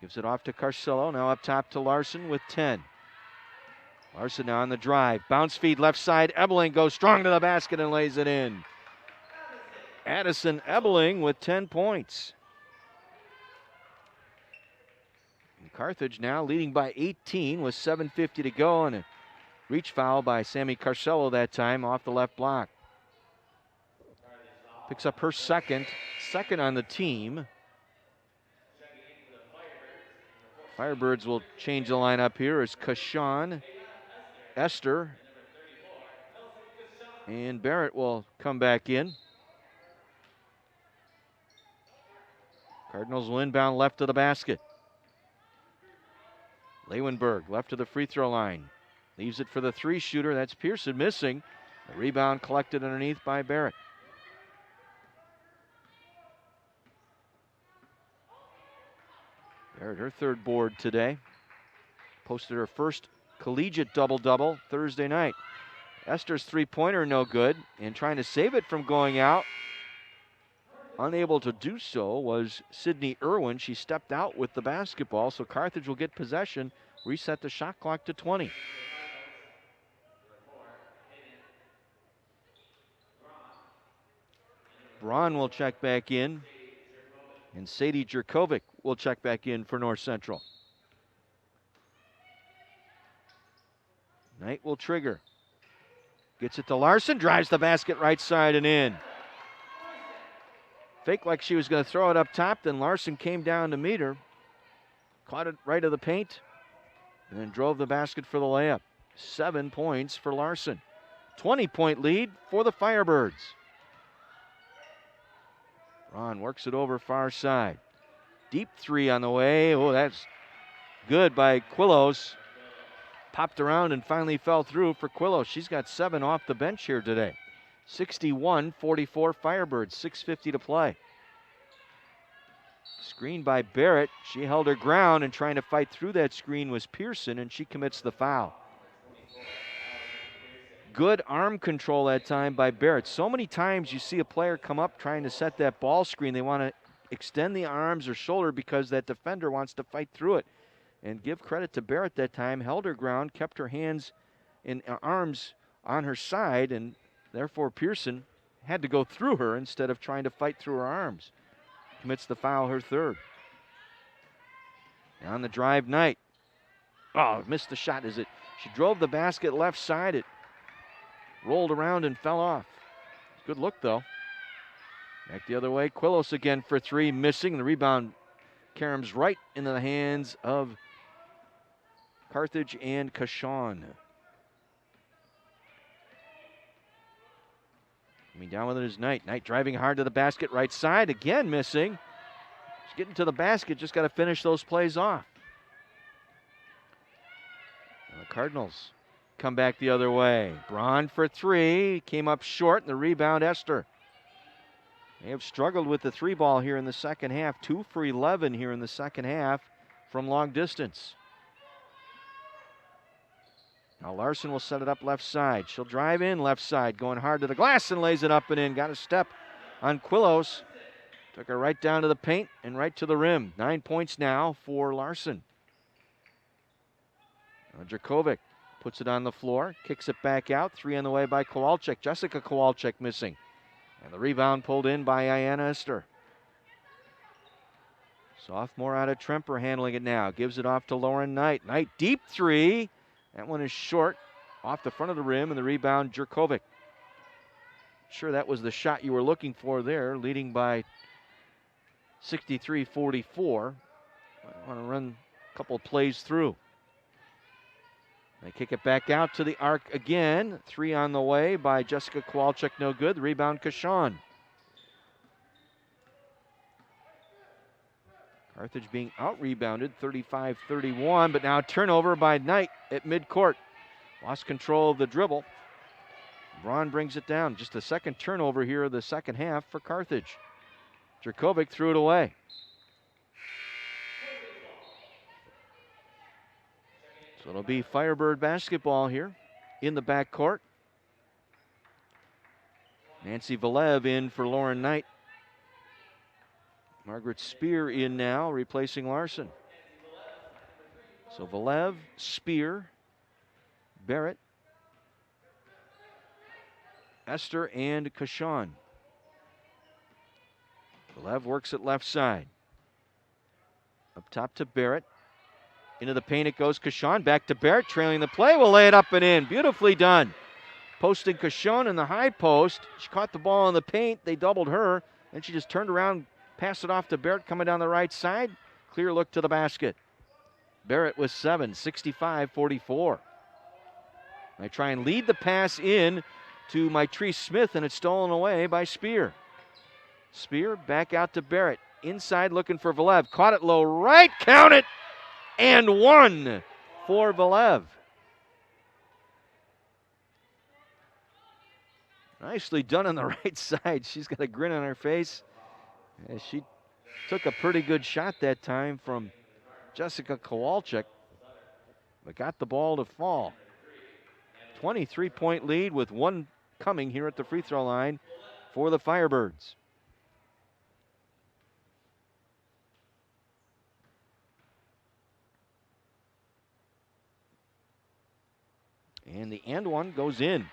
Gives it off to Carcillo. Now up top to Larson with 10. Larson now on the drive. Bounce feed left side. Ebeling goes strong to the basket and lays it in. Addison Ebeling with 10 points. And Carthage now leading by 18 with 7:50 to go, and a reach foul by Sammy Carcillo that time off the left block. Picks up her second on the team. Firebirds will change the lineup here as Kashan, Esther, and Barrett will come back in. Cardinals will inbound left of the basket. Leeuwenberg left to the free throw line. Leaves it for the 3 shooter. That's Pearson missing. The rebound collected underneath by Barrett. Barrett, her third board today. Posted her first collegiate double-double Thursday night. Esther's three-pointer no good, and trying to save it from going out. Unable to do so was Sydney Irwin. She stepped out with the basketball, so Carthage will get possession, reset the shot clock to 20. Braun will check back in, and Sadie Jerkovic will check back in for North Central. Knight will trigger. Gets it to Larson, drives the basket right side and in. Fake like she was going to throw it up top, then Larson came down to meet her. Caught it right of the paint, and then drove the basket for the layup. 7 points for Larson. 20-point lead for the Firebirds. Ron works it over far side. Deep 3 on the way. Oh, that's good by Quillos. Popped around and finally fell through for Quillos. She's got 7 off the bench here today. 61-44 Firebirds, 6:50 to play. Screen by Barrett. She held her ground, and trying to fight through that screen was Pearson, and she commits the foul. Good arm control that time by Barrett. So many times you see a player come up trying to set that ball screen. They want to extend the arms or shoulder because that defender wants to fight through it. And give credit to Barrett that time. Held her ground, kept her hands and arms on her side, and therefore Pearson had to go through her instead of trying to fight through her arms. Commits the foul, her third. And on the drive, Knight. Oh, missed the shot. She drove the basket left side. It rolled around and fell off. Good look, though. Back the other way. Quillos again for three, missing. The rebound caroms right into the hands of Carthage and Kashawn. Coming down with it is Knight. Knight driving hard to the basket, right side. Again missing. She's getting to the basket. Just got to finish those plays off. And the Cardinals come back the other way. Braun for three. Came up short, and the rebound, Esther. They have struggled with the three ball here in the second half. 2 for 11 here in the second half from long distance. Now Larson will set it up left side. She'll drive in left side, going hard to the glass and lays it up and in. Got a step on Quillos. Took her right down to the paint and right to the rim. 9 points now for Larson. Dracovic puts it on the floor, kicks it back out. 3 on the way by Kowalczyk. Jessica Kowalczyk missing. And the rebound pulled in by Ayanna Esther. Sophomore out of Tremper handling it now. Gives it off to Lauren Knight. Knight deep three. That one is short, off the front of the rim, and the rebound, Jerkovic. Sure, that was the shot you were looking for there, leading by 63-44. I want to run a couple of plays through. They kick it back out to the arc again. 3 on the way by Jessica Kowalczyk, no good. The rebound, Kashawn. Carthage being out-rebounded, 35-31, but now a turnover by Knight at midcourt. Lost control of the dribble. Braun brings it down. Just a second turnover here of the second half for Carthage. Jerkovic threw it away. So it'll be Firebird basketball here in the backcourt. Nancy Valev in for Lauren Knight. Margaret Spear in now, replacing Larson. So Valev, Spear, Barrett, Esther, and Kashawn. Valev works it left side. Up top to Barrett. Into the paint it goes. Kashawn back to Barrett, trailing the play. Will lay it up and in. Beautifully done. Posting Kashawn in the high post. She caught the ball in the paint. They doubled her. And she just turned around, passed it off to Barrett coming down the right side. Clear look to the basket. Barrett with 7, 65-44. They try and lead the pass in to Maitrice Smith, and it's stolen away by Spear. Spear back out to Barrett. Inside looking for Valev. Caught it low right. Count it. And 1 for Valev. Nicely done on the right side. She's got a grin on her face. As she took a pretty good shot that time from Jessica Kowalczyk, but got the ball to fall. 23-point lead with 1 coming here at the free throw line for the Firebirds. And the and one goes in.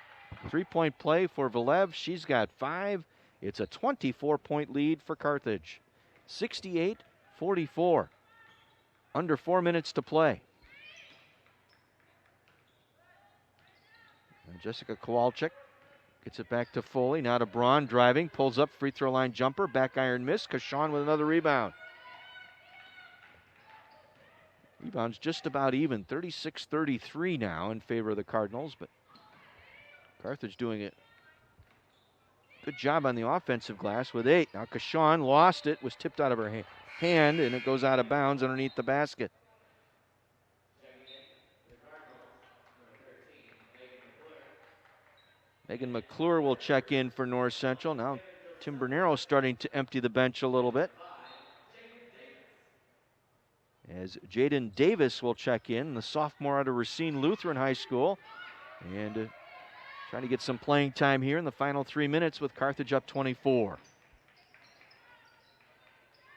3-point play for Valev. She's got 5. It's a 24-point lead for Carthage. 68-44. Under 4 minutes to play. And Jessica Kowalczyk gets it back to Foley. Now to Braun driving. Pulls up, free throw line jumper. Back iron miss. Kashawn with another rebound. Rebounds just about even. 36-33 now in favor of the Cardinals. But Carthage doing it. Good job on the offensive glass with 8. Now Kashawn lost it. Was tipped out of her hand. And it goes out of bounds underneath the basket. Megan McClure will check in for North Central. Now Tim Bernero starting to empty the bench a little bit. as Jaden Davis will check in, the sophomore out of Racine Lutheran High School. And trying to get some playing time here in the final 3 minutes with Carthage up 24.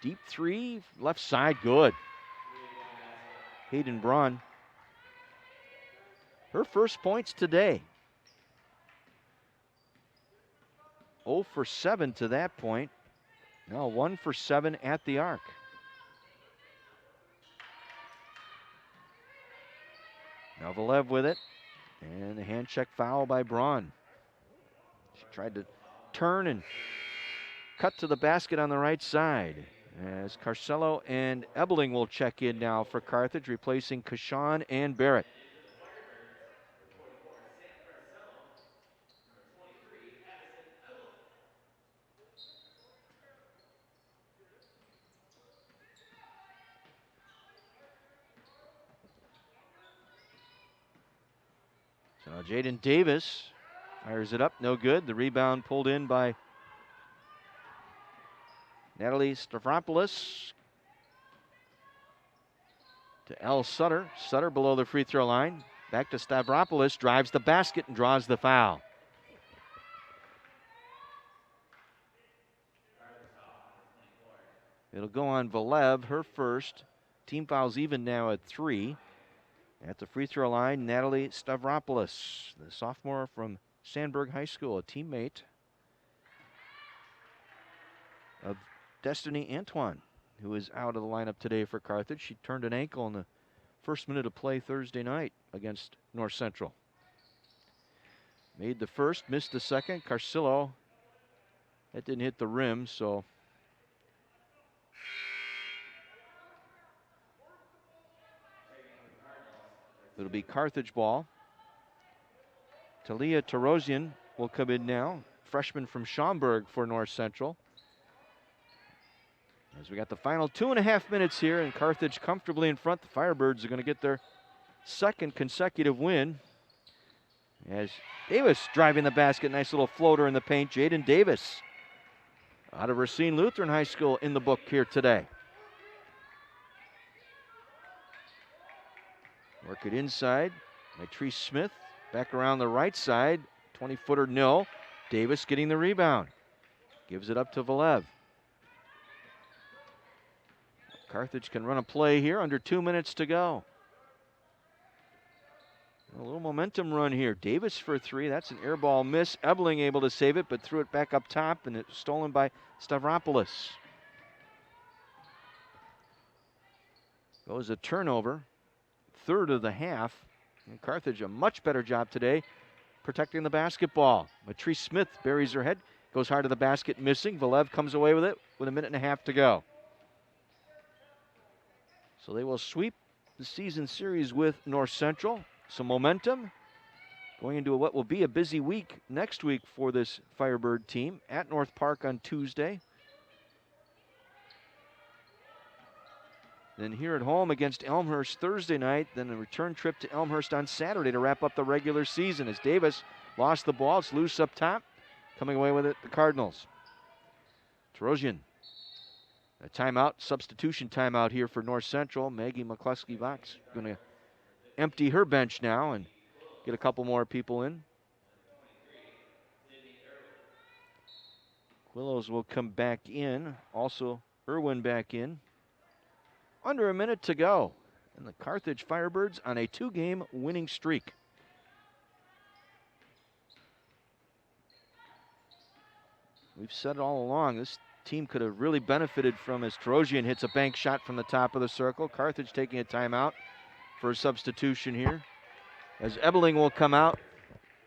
Deep three, left side, good. Hayden Braun. Her first points today. 0 for 7 to that point. Now 1 for 7 at the arc. Now Valev with it. And a hand check foul by Braun. She tried to turn and cut to the basket on the right side. As Carcello and Ebeling will check in now for Carthage, replacing Kashan and Barrett. So Jaden Davis fires it up, no good. The rebound pulled in by Natalie Stavropoulos to L. Sutter. Sutter below the free throw line. Back to Stavropoulos, drives the basket and draws the foul. It'll go on Valev, her first. Team fouls even now at 3. At the free throw line, Natalie Stavropoulos, the sophomore from Sandburg High School, a teammate of Destiny Antoine, who is out of the lineup today for Carthage. She turned an ankle in the first minute of play Thursday night against North Central. Made the first, missed the second. Carcillo, that didn't hit the rim, so it'll be Carthage ball. Talia Tarosian will come in now, freshman from Schaumburg for North Central. As we got the final 2.5 minutes here, and Carthage comfortably in front. The Firebirds are going to get their second consecutive win. As Davis driving the basket, nice little floater in the paint. Jaden Davis out of Racine Lutheran High School in the book here today. Work it inside. Matrice Smith back around the right side. 20-footer, no. Davis getting the rebound. Gives it up to Valev. Carthage can run a play here, under 2 minutes to go. A little momentum run here. Davis for 3, that's an air ball miss. Ebeling able to save it, but threw it back up top, and it's stolen by Stavropoulos. Goes a turnover, third of the half. And Carthage a much better job today protecting the basketball. Matrice Smith buries her head, goes hard to the basket, missing. Valev comes away with it with 1.5 minutes to go. So they will sweep the season series with North Central. Some momentum going into what will be a busy week next week for this Firebird team at North Park on Tuesday. Then here at home against Elmhurst Thursday night, then a return trip to Elmhurst on Saturday to wrap up the regular season. As Davis lost the ball, it's loose up top. Coming away with it, the Cardinals. Tarosian. A timeout, substitution timeout here for North Central. Maggie McCluskey-Vox going to empty her bench now and get a couple more people in. Willows will come back in. Also, Irwin back in. Under 1 minute to go. And the Carthage Firebirds on a 2-game winning streak. We've said it all along, this team could have really benefited from as Tarosian hits a bank shot from the top of the circle. Carthage taking a timeout for a substitution here. As Ebeling will come out.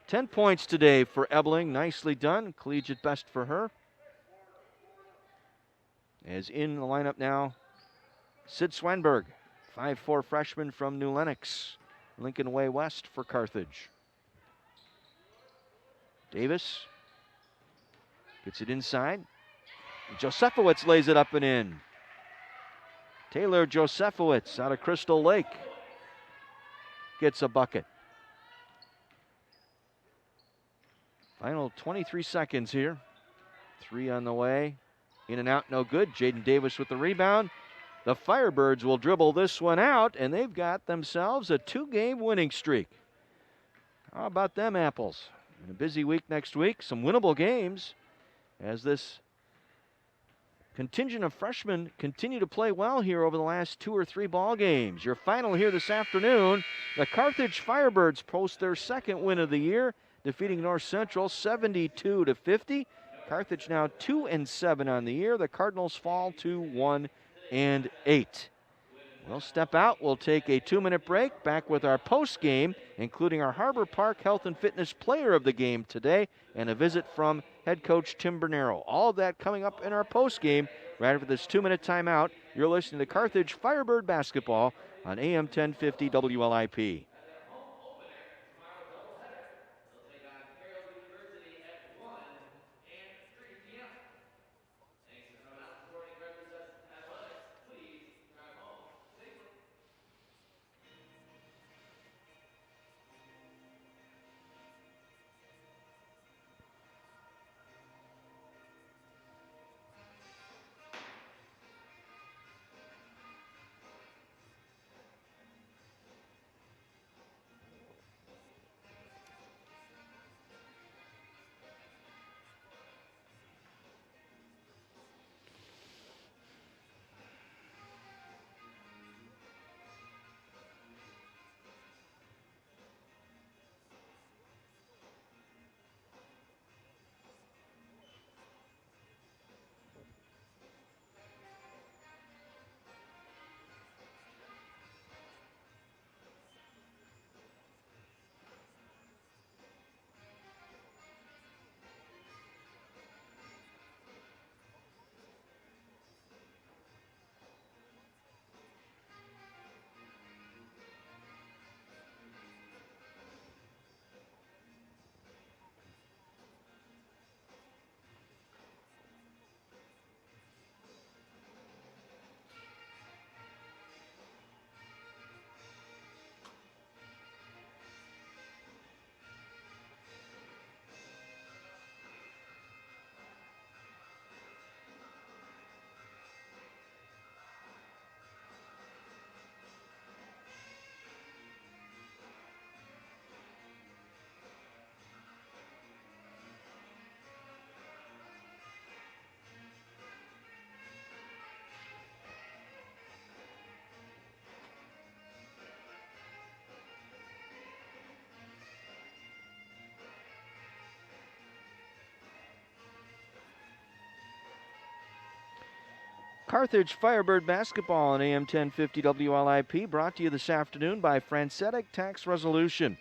10 points today for Ebeling. Nicely done. Collegiate best for her. As in the lineup now, Sid Swenberg, 5'4" freshman from New Lenox, Lincoln Way West for Carthage. Davis gets it inside. Josefowicz lays it up and in. Taylor Josefowicz out of Crystal Lake gets a bucket. Final 23 seconds here. 3 on the way. In and out, no good. Jaden Davis with the rebound. The Firebirds will dribble this one out, and they've got themselves a 2-game winning streak. How about them apples? In a busy week next week, some winnable games as this contingent of freshmen continue to play well here over the last 2 or 3 ball games. Your final here this afternoon, the Carthage Firebirds post their second win of the year, defeating North Central 72-50. Carthage now 2-7 on the year. The Cardinals fall to 1-8. We'll step out. We'll take a 2-minute break. Back with our post game, including our Harbor Park Health and Fitness player of the game today, and a visit from head coach Tim Bernero. All of that coming up in our post game right after this 2-minute timeout. You're listening to Carthage Firebird basketball on AM 1050 WLIP. Carthage Firebird basketball on AM 1050 WLIP, brought to you this afternoon by Francetic Tax Resolution.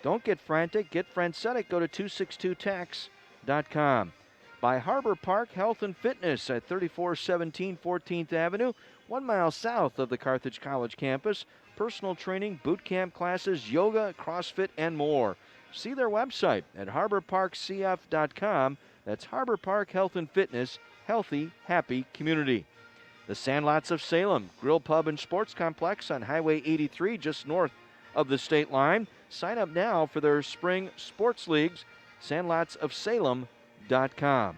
Don't get frantic, get Francetic. Go to 262tax.com. By Harbor Park Health and Fitness at 3417 14th Avenue, 1 mile south of the Carthage College campus. Personal training, boot camp classes, yoga, CrossFit, and more. See their website at harborparkcf.com. That's Harbor Park Health and Fitness, healthy, happy community. The Sandlots of Salem Grill Pub and Sports Complex on Highway 83 just north of the state line. Sign up now for their spring sports leagues, sandlotsofsalem.com.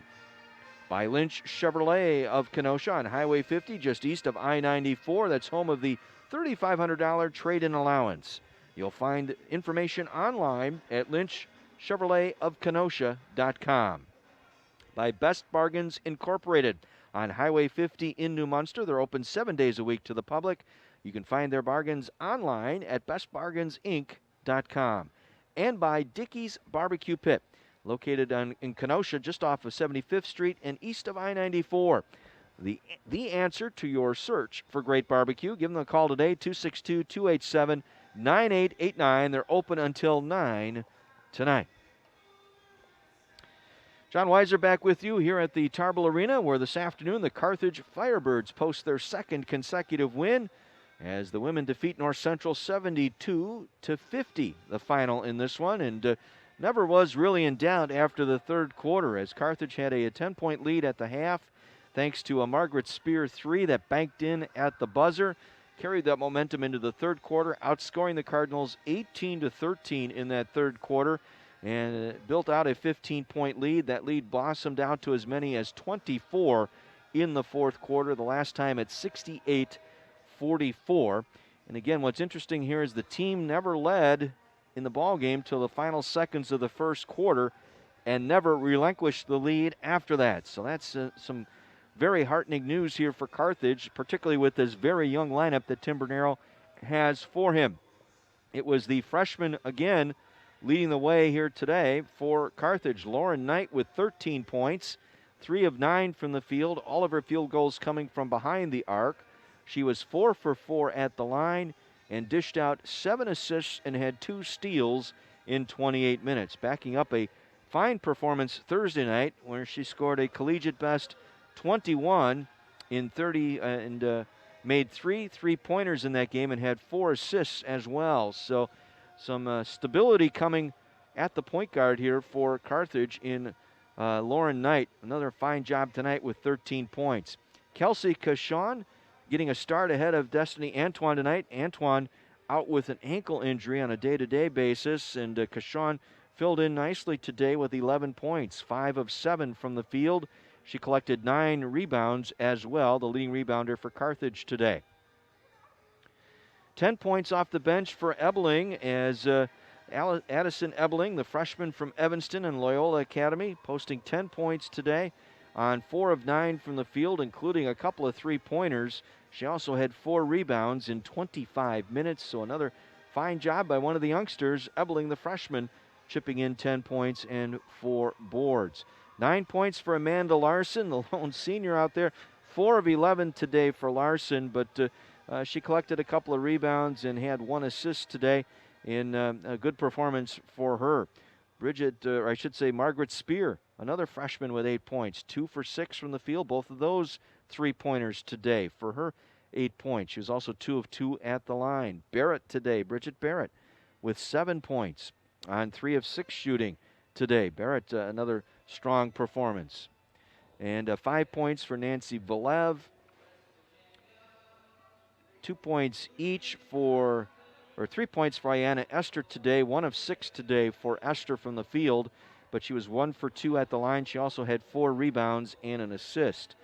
By Lynch Chevrolet of Kenosha on Highway 50 just east of I-94. That's home of the $3,500 trade-in allowance. You'll find information online at lynchchevroletofkenosha.com. By Best Bargains Incorporated on Highway 50 in New Munster. They're open 7 days a week to the public. You can find their bargains online at bestbargainsinc.com. And by Dickey's Barbecue Pit, located in Kenosha, just off of 75th Street and east of I-94. The answer to your search for great barbecue. Give them a call today, 262-287-9889. They're open until 9 tonight. John Weiser back with you here at the Tarble Arena, where this afternoon the Carthage Firebirds post their second consecutive win as the women defeat North Central 72-50, the final in this one, and never was really in doubt after the third quarter, as Carthage had a 10-point lead at the half thanks to a Margaret Spear three that banked in at the buzzer, carried that momentum into the third quarter, outscoring the Cardinals 18-13 in that third quarter, and built out a 15-point lead. That lead blossomed out to as many as 24 in the fourth quarter, the last time at 44. And again, what's interesting here is the team never led in the ball game till the final seconds of the first quarter and never relinquished the lead after that. So that's some very heartening news here for Carthage, particularly with this very young lineup that Tim Bernero has for him. It was the freshman again leading the way here today for Carthage. Lauren Knight with 13 points, 3 of 9 from the field, all of her field goals coming from behind the arc. She was 4 for 4 at the line and dished out 7 assists and had 2 steals in 28 minutes, backing up a fine performance Thursday night where she scored a collegiate best 21 in 30 and made 3 3-pointers in that game and had 4 assists as well. So some stability coming at the point guard here for Carthage in Lauren Knight. Another fine job tonight with 13 points. Kelsey Cashon getting a start ahead of Destiny Antoine tonight. Antoine out with an ankle injury on a day-to-day basis, and Cashon filled in nicely today with 11 points, 5 of 7 from the field. She collected 9 rebounds as well, the leading rebounder for Carthage today. 10 points off the bench for Ebling as Addison Ebling, the freshman from Evanston and Loyola Academy, posting 10 points today on 4 of 9 from the field, including a couple of 3-pointers. She also had 4 rebounds in 25 minutes, so another fine job by one of the youngsters, Ebling, the freshman, chipping in 10 points and 4 boards. 9 points for Amanda Larson, the lone senior out there. 4 of 11 today for Larson, but she collected a couple of rebounds and had 1 assist today in a good performance for her. Margaret Spear, another freshman with 8 points, 2 for 6 from the field, both of those 3-pointers today for her 8 points. She was also 2 of 2 at the line. Barrett today, Bridget Barrett, with 7 points on 3 of 6 shooting today. Barrett, another strong performance. And 5 points for Nancy Valev. 2 points each for, or 3 points for Ayanna Esther today. 1 of 6 today for Esther from the field, but she was 1 for 2 at the line. She also had 4 rebounds and an assist.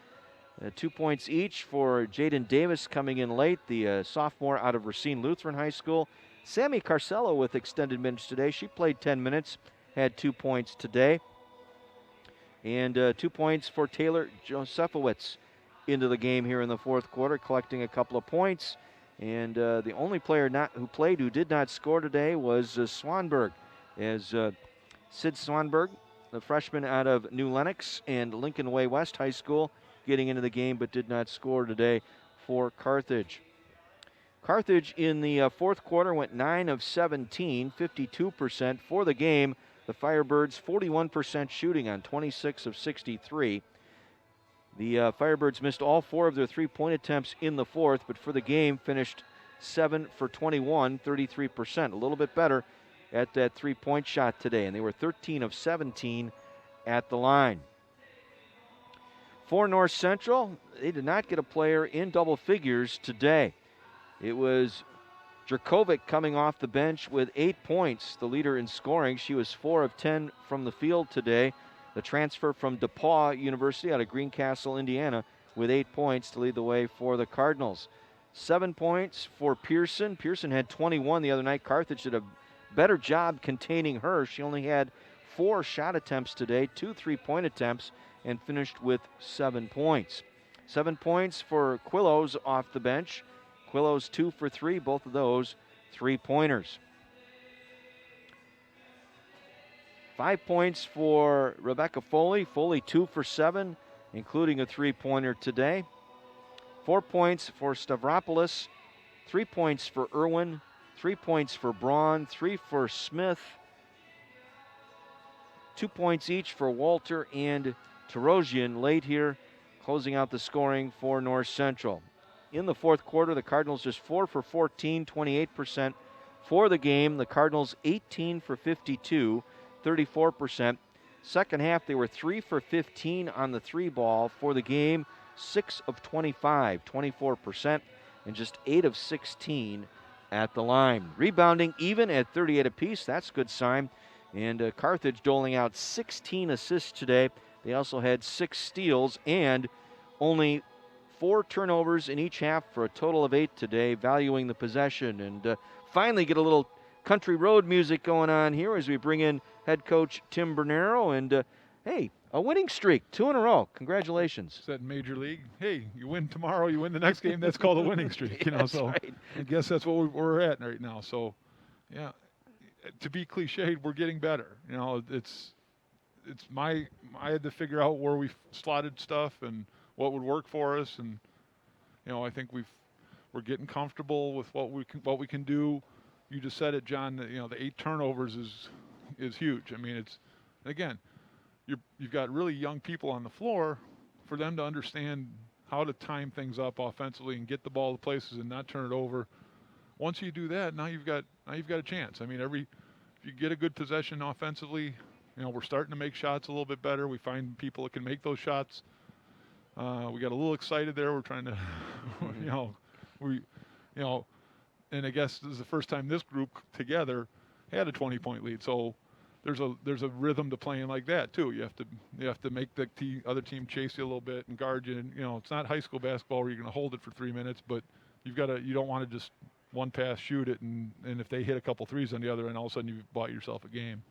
2 points each for Jaden Davis coming in late, the sophomore out of Racine Lutheran High School. Sammy Carcello with extended minutes today. She played 10 minutes, had 2 points today. And 2 points for Taylor Josefowitz into the game here in the fourth quarter, collecting a couple of points. And the only player who did not score today was Swanberg, as Sid Swanberg, the freshman out of New Lenox and Lincoln Way West High School, getting into the game but did not score today for Carthage. Carthage in the fourth quarter went 9 of 17, 52% for the game. The Firebirds 41% shooting on 26 of 63. The Firebirds missed all 4 of their 3-point attempts in the fourth, but for the game finished 7 for 21, 33%. A little bit better at that 3-point shot today, and they were 13 of 17 at the line. For North Central, they did not get a player in double figures today. It was Jerkovic coming off the bench with 8 points, the leader in scoring. She was 4 of 10 from the field today. The transfer from DePauw University out of Greencastle, Indiana, with 8 points to lead the way for the Cardinals. 7 points for Pearson. Pearson had 21 the other night. Carthage did a better job containing her. She only had 4 shot attempts today, 2 3-point attempts, and finished with 7 points. 7 points for Quillos off the bench. Quillos 2 for 3, both of those 3-pointers. 5 points for Rebecca Foley. Foley 2 for 7, including a 3-pointer today. 4 points for Stavropoulos. 3 points for Irwin. 3 points for Braun. 3 for Smith. 2 points each for Walter and Tarosian late here, closing out the scoring for North Central. In the fourth quarter, the Cardinals just 4 for 14, 28% for the game. The Cardinals 18 for 52, 34%. Second half, they were 3 for 15 on the 3-ball for the game, 6 of 25, 24%, and just 8 of 16 at the line. Rebounding even at 38 apiece, that's a good sign. And Carthage doling out 16 assists today. They also had 6 steals and only 4 turnovers in each half for a total of 8 today, valuing the possession. And finally get a little country road music going on here as we bring in head coach Tim Bernero. And hey, a winning streak, 2 in a row. Congratulations. Said in Major League, hey, you win tomorrow, you win the next game. That's called a winning streak. That's So right. I guess that's what we're at right now. So, yeah, to be cliched, we're getting better. It's I had to figure out where we slotted stuff and what would work for us, and I think we're getting comfortable with what we can do. You just said it, John. The 8 turnovers is huge. I mean, it's again. You've got really young people on the floor. For them to understand how to time things up offensively and get the ball to places and not turn it over. Once you do that, now you've got a chance. I mean, if you get a good possession offensively, we're starting to make shots a little bit better. We find people that can make those shots. We got a little excited there. We're trying to, and I guess this is the first time this group together had a 20-point lead. So. There's a rhythm to playing like that too. You have to make the other team chase you a little bit and guard you. And it's not high school basketball where you're going to hold it for 3 minutes, but you don't want to just one pass shoot it and if they hit a couple threes on the other end, all of a sudden you've bought yourself a game.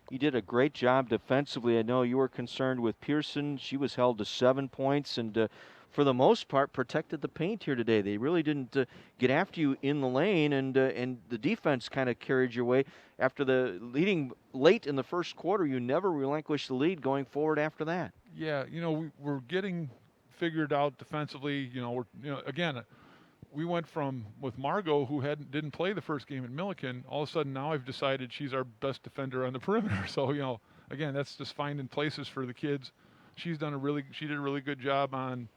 You did a great job defensively. I know you were concerned with Pearson. She was held to 7 points and for the most part, protected the paint here today. They really didn't get after you in the lane, and the defense kind of carried your way. After the leading late in the first quarter, you never relinquished the lead going forward after that. Yeah, we're getting figured out defensively. Again, we went from with Margot, who didn't play the first game at Milliken. All of a sudden, now I've decided she's our best defender on the perimeter. So again, that's just finding places for the kids. She did a really good job on.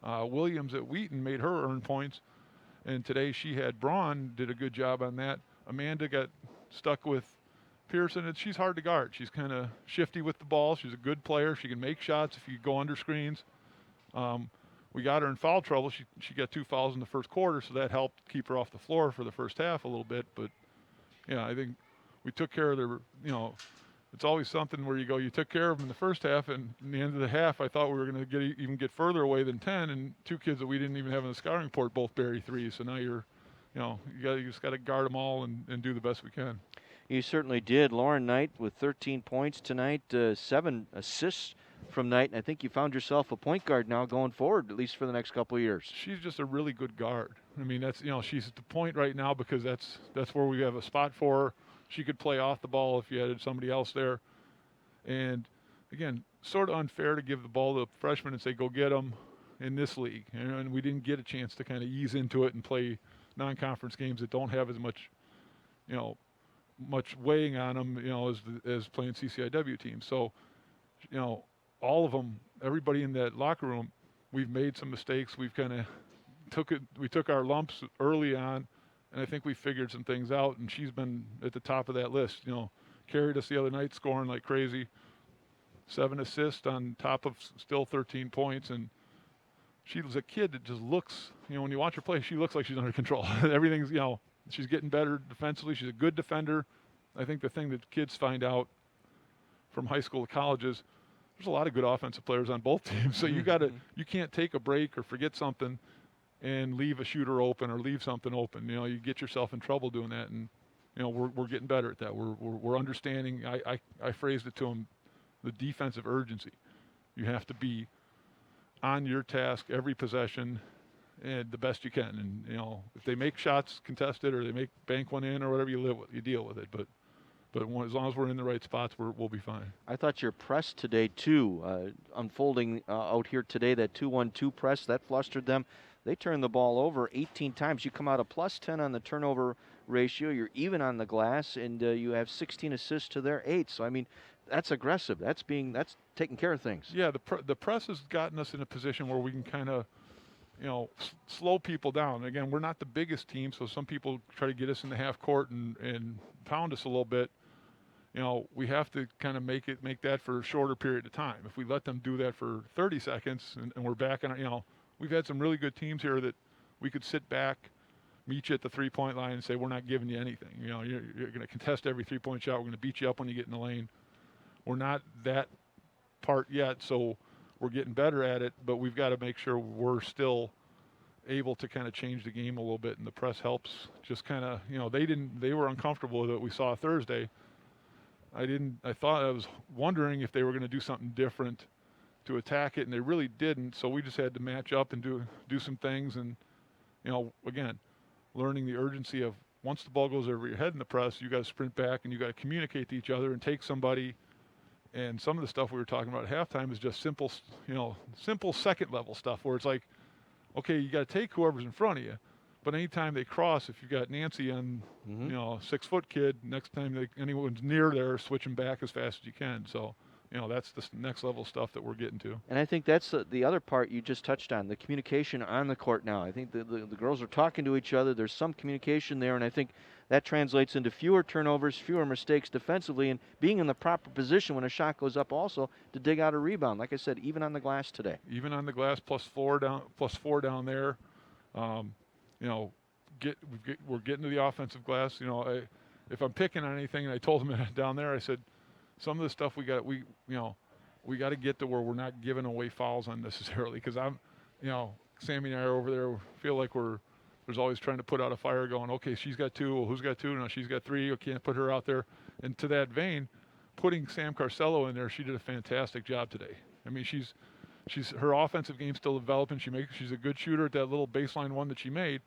Williams at Wheaton made her earn points, and today she had Braun did a good job on that. Amanda got stuck with Pearson, and she's hard to guard. She's kind of shifty with the ball. She's a good player. She can make shots if you go under screens. We got her in foul trouble. She got 2 fouls in the first quarter, so that helped keep her off the floor for the first half a little bit. But yeah, I think we took care of their. It's always something where you took care of them in the first half, and in the end of the half, I thought we were going to get further away than 10, and 2 kids that we didn't even have in the scouting report both bury threes. So now you just got to guard them all and do the best we can. You certainly did. Lauren Knight with 13 points tonight, 7 assists from Knight, and I think you found yourself a point guard now going forward, at least for the next couple of years. She's just a really good guard. I mean, that's she's at the point right now because that's where we have a spot for her. She could play off the ball if you had somebody else there. And, again, sort of unfair to give the ball to a freshman and say, go get them in this league. And we didn't get a chance to kind of ease into it and play non-conference games that don't have as much, much weighing on them, as playing CCIW teams. So, all of them, everybody in that locker room, we've made some mistakes. We've kind of we took our lumps early on. And I think we figured some things out, and she's been at the top of that list. Carried us the other night, scoring like crazy. 7 assists on top of still 13 points, and she was a kid that just looks. When you watch her play, she looks like she's under control. Everything's, she's getting better defensively. She's a good defender. I think the thing that kids find out from high school to college is there's a lot of good offensive players on both teams. So you can't take a break or forget something and leave a shooter open or leave something open. You get yourself in trouble doing that, and we're getting better at that. We're understanding. I phrased it to them, the defensive urgency. You have to be on your task every possession, and the best you can. And if they make shots contested or they bank one in or whatever, you deal with it. But as long as we're in the right spots, we'll be fine. I thought your press today too, unfolding out here today, that 2-1-2 press that flustered them. They turned the ball over 18 times. You come out of +10 on the turnover ratio. You're even on the glass, and you have 16 assists to their 8. So, I mean, that's aggressive. That's taking care of things. Yeah, the press has gotten us in a position where we can kind of, slow people down. Again, we're not the biggest team, so some people try to get us in the half court and pound us a little bit. We have to kind of make that for a shorter period of time. If we let them do that for 30 seconds and we're back on, we've had some really good teams here that we could sit back, meet you at the three-point line and say, we're not giving you anything. You're going to contest every three-point shot. We're going to beat you up when you get in the lane. We're not that part yet, so we're getting better at it, but we've got to make sure we're still – able to kind of change the game a little bit, and the press helps. Just kind of, they were uncomfortable with what we saw Thursday. I was wondering if they were going to do something different to attack it, and they really didn't. So we just had to match up and do some things, and again, learning the urgency of once the ball goes over your head in the press, you got to sprint back and you got to communicate to each other and take somebody. And some of the stuff we were talking about at halftime is just simple second level stuff where it's like, okay, you got to take whoever's in front of you. But anytime they cross, if you've got Nancy on, a 6-foot kid, next time anyone's near there, switch them back as fast as you can. So, that's the next level stuff that we're getting to. And I think that's the other part you just touched on, the communication on the court now. I think the girls are talking to each other. There's some communication there, and I think that translates into fewer turnovers, fewer mistakes defensively, and being in the proper position when a shot goes up also to dig out a rebound. Like I said, even on the glass today. Even on the glass, +4 down there. We're getting to the offensive glass. If I'm picking on anything, and I told them down there, I said, some of the stuff we got to get to where we're not giving away fouls unnecessarily. Because Sammy and I are over there, feel like there's always trying to put out a fire going, okay, she's got 2, well, who's got 2? No, she's got 3, we can't put her out there. And to that vein, putting Sam Carcello in there, she did a fantastic job today. I mean, her offensive game's still developing. She's a good shooter at that little baseline one that she made,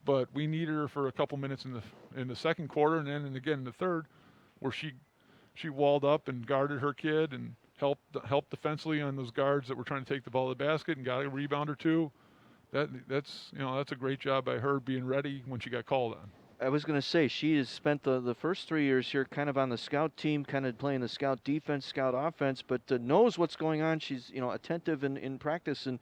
but we needed her for a couple minutes in the second quarter and again in the third, where she walled up and guarded her kid and helped defensively on those guards that were trying to take the ball to the basket and got a rebound or 2. That's a great job by her being ready when she got called on. I was going to say, she has spent the first 3 years here kind of on the scout team, kind of playing the scout defense, scout offense, but knows what's going on. She's, attentive in practice. And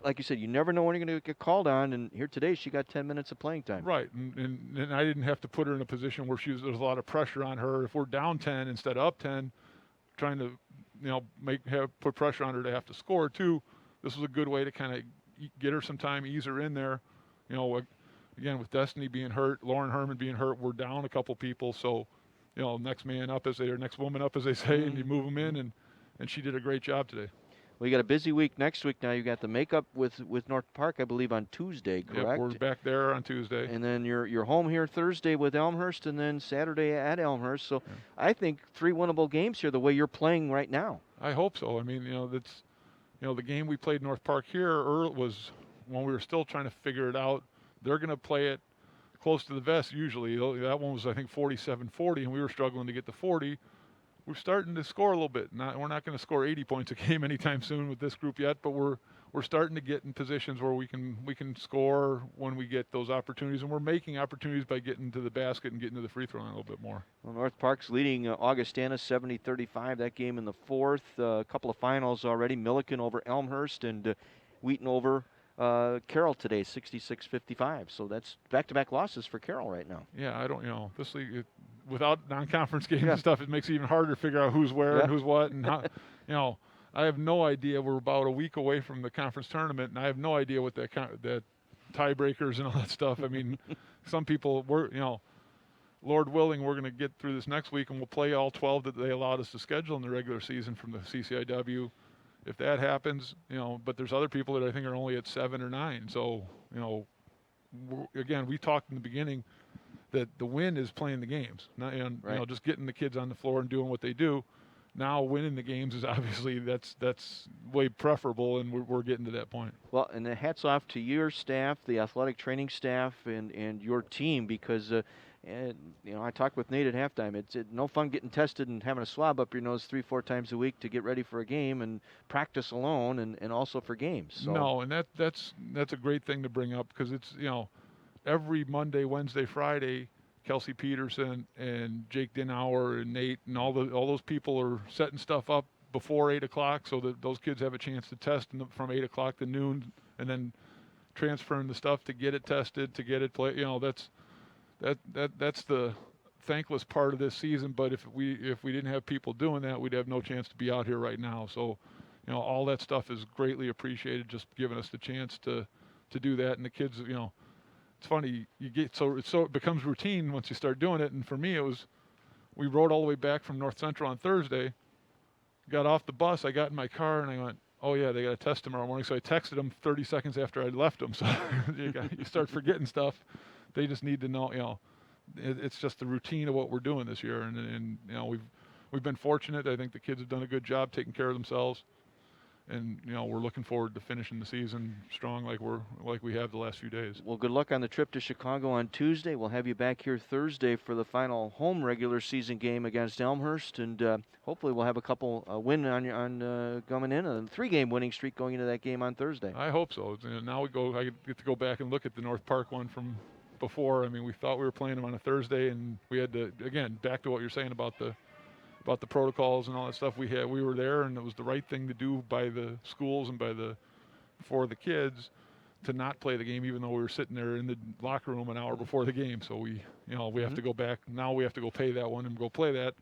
like you said, you never know when you're going to get called on. And here today, she got 10 minutes of playing time. Right. And I didn't have to put her in a position where there's a lot of pressure on her. If we're down 10 instead of up 10, trying to, put pressure on her to have to score too. This was a good way to kind of get her some time, ease her in there. Again, with Destiny being hurt, Lauren Herman being hurt, we're down a couple people. So, next man up next woman up as they say, and you move them in, and she did a great job today. Well, you got a busy week next week now. You got the makeup with North Park, I believe, on Tuesday, correct? Yep, we're back there on Tuesday. And then you're home here Thursday with Elmhurst, and then Saturday at Elmhurst. So I think 3 winnable games here the way you're playing right now. I hope so. I mean, that's the game we played North Park here was when we were still trying to figure it out. They're going to play it close to the vest usually. That one was, I think, 47-40, and we were struggling to get to 40. We're starting to score a little bit. We're not going to score 80 points a game anytime soon with this group yet, but we're starting to get in positions where we can score when we get those opportunities, and we're making opportunities by getting to the basket and getting to the free throw line a little bit more. Well, North Park's leading Augustana 70-35. That game in the fourth. A couple of finals already. Milliken over Elmhurst and Wheaton over Carroll today, 66-55. So that's back-to-back losses for Carroll right now. Yeah, I don't, this league, without non-conference games and stuff, it makes it even harder to figure out who's where and who's what. And how, I have no idea. We're about a week away from the conference tournament, and I have no idea what that tiebreakers and all that stuff. I mean, some people, Lord willing, we're going to get through this next week, and we'll play all 12 that they allowed us to schedule in the regular season from the CCIW. If that happens, but there's other people that I think are only at 7 or 9. So, again, we talked in the beginning that the win is playing the games, just getting the kids on the floor and doing what they do. Now winning the games is obviously that's way preferable, and we're getting to that point. Well, and hats off to your staff, the athletic training staff, and your team, because I talked with Nate at halftime. It's no fun getting tested and having a swab up your nose 3-4 times a week to get ready for a game and practice alone and also for games. So. No, and that's a great thing to bring up, because it's every Monday, Wednesday, Friday, Kelsey Peterson and Jake Dinauer and Nate and all those people are setting stuff up before 8 o'clock so that those kids have a chance to test from 8 o'clock to noon, and then transferring the stuff to get it tested, to get it play. That's the thankless part of this season. But if we didn't have people doing that, we'd have no chance to be out here right now. So, all that stuff is greatly appreciated, just giving us the chance to do that. And the kids, it's funny, it becomes routine once you start doing it. And for me, we rode all the way back from North Central on Thursday, got off the bus, I got in my car, and I went, oh yeah, they got a test tomorrow morning. So I texted them 30 seconds after I left them. So you start forgetting stuff. They just need to know, it's just the routine of what we're doing this year. And we've been fortunate. I think the kids have done a good job taking care of themselves. And we're looking forward to finishing the season strong like we have the last few days. Well, good luck on the trip to Chicago on Tuesday. We'll have you back here Thursday for the final home regular season game against Elmhurst, and hopefully we'll have a couple win on coming in, a 3-game winning streak going into that game on Thursday. I hope so. Now I get to go back and look at the North Park one from before. I mean, we thought we were playing them on a Thursday, and we had to, again, back to what you're saying about the protocols and all that stuff. We were there, and it was the right thing to do by the schools and for the kids to not play the game, even though we were sitting there in the locker room an hour before the game. So we have to go back. Now we have to go pay that one and go play that.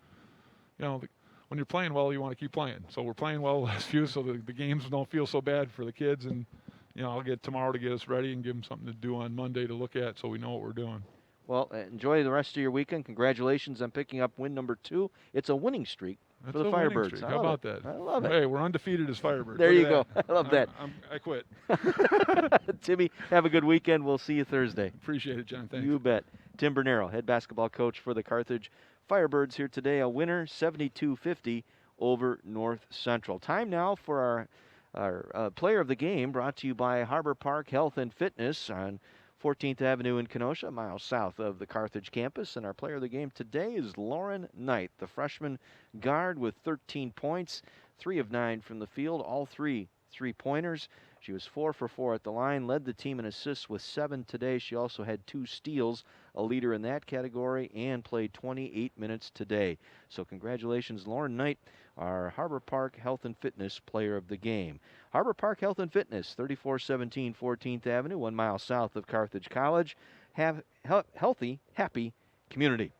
When you're playing well, you want to keep playing. So we're playing well the last few, so the games don't feel so bad for the kids. And I'll get tomorrow to get us ready and give them something to do on Monday to look at, so we know what we're doing. Well, enjoy the rest of your weekend. Congratulations on picking up win number 2. It's a winning streak for the Firebirds. How about that? I love it. Hey, we're undefeated as Firebirds. There you go. I love that. I quit. Timmy, have a good weekend. We'll see you Thursday. Appreciate it, John. Thanks. You bet. Tim Bernero, head basketball coach for the Carthage Firebirds here today. A winner, 72-50 over North Central. Time now for our player of the game, brought to you by Harbor Park Health and Fitness on 14th Avenue in Kenosha, miles south of the Carthage campus. And our player of the game today is Lauren Knight, the freshman guard with 13 points, 3 of 9 from the field, all 3 3-pointers. She was 4 for 4 at the line, led the team in assists with 7 today. She also had 2 steals, a leader in that category, and played 28 minutes today. So congratulations, Lauren Knight, our Harbor Park Health and Fitness player of the game. Harbor Park Health and Fitness, 3417 14th Avenue, 1 mile south of Carthage College. Have healthy, happy community.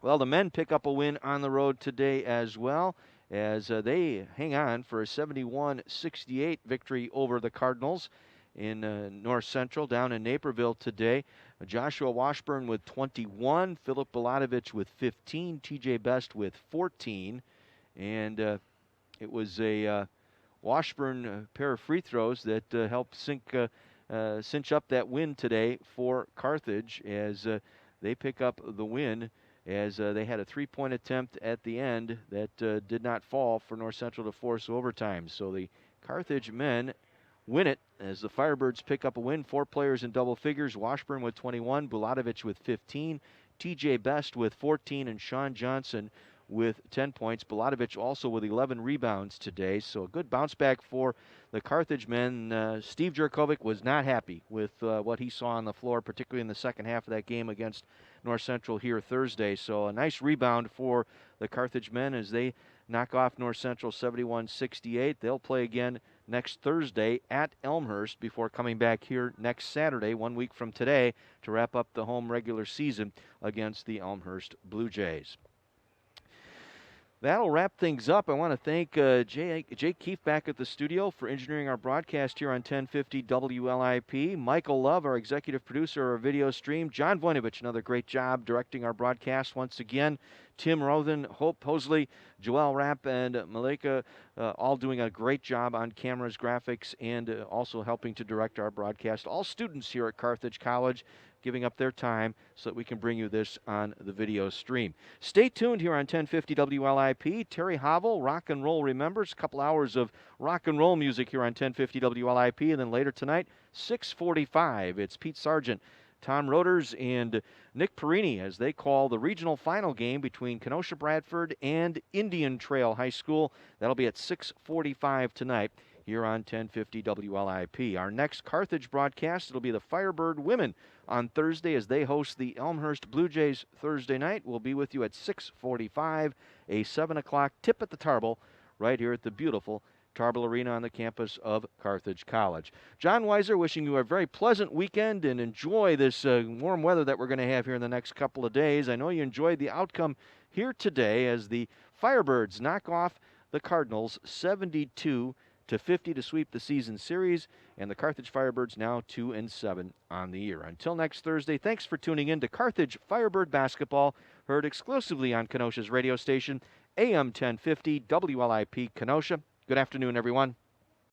Well, the men pick up a win on the road today as well, as they hang on for a 71-68 victory over the Cardinals in North Central down in Naperville today. Joshua Washburn with 21, Philip Belatovich with 15, TJ Best with 14, and it was a Washburn pair of free throws that helped cinch up that win today for Carthage, as they pick up the win, as they had a 3-point attempt at the end that did not fall for North Central to force overtime. So the Carthage men win it as the Firebirds pick up a win. 4 players in double figures, Washburn with 21, Belatovich with 15, TJ Best with 14, and Sean Johnson with 10 points. Belatovich also with 11 rebounds today, so a good bounce back for the Carthage men. Steve Jurkovic was not happy with what he saw on the floor, particularly in the second half of that game against North Central here Thursday. So a nice rebound for the Carthage men as they knock off North Central 71-68. They'll play again next Thursday at Elmhurst before coming back here next Saturday, 1 week from today, to wrap up the home regular season against the Elmhurst Blue Jays. That'll wrap things up. I want to thank Jake Keefe back at the studio for engineering our broadcast here on 1050 WLIP. Michael Love, our executive producer of our video stream. John Voinovich, another great job directing our broadcast once again. Tim Rothen, Hope Hosley, Joelle Rapp, and Malika, all doing a great job on cameras, graphics, and also helping to direct our broadcast. All students here at Carthage College giving up their time so that we can bring you this on the video stream. Stay tuned here on 1050 WLIP. Terry Havel, Rock and Roll Remembers, a couple hours of rock and roll music here on 1050 WLIP, and then later tonight, 6:45, it's Pete Sargent, Tom Roders, and Nick Perini as they call the regional final game between Kenosha Bradford and Indian Trail High School. That'll be at 6:45 tonight here on 1050 WLIP. Our next Carthage broadcast, it'll be the Firebird women on Thursday as they host the Elmhurst Blue Jays Thursday night. We'll be with you at 6:45, a 7 o'clock tip at the Tarble right here at the beautiful Tarble Arena on the campus of Carthage College. John Weiser wishing you a very pleasant weekend and enjoy this warm weather that we're going to have here in the next couple of days. I know you enjoyed the outcome here today as the Firebirds knock off the Cardinals 72-50 to sweep the season series, and the Carthage Firebirds now 2-7 on the year. Until next Thursday, thanks for tuning in to Carthage Firebird Basketball, heard exclusively on Kenosha's radio station, AM 1050 WLIP Kenosha. Good afternoon, everyone.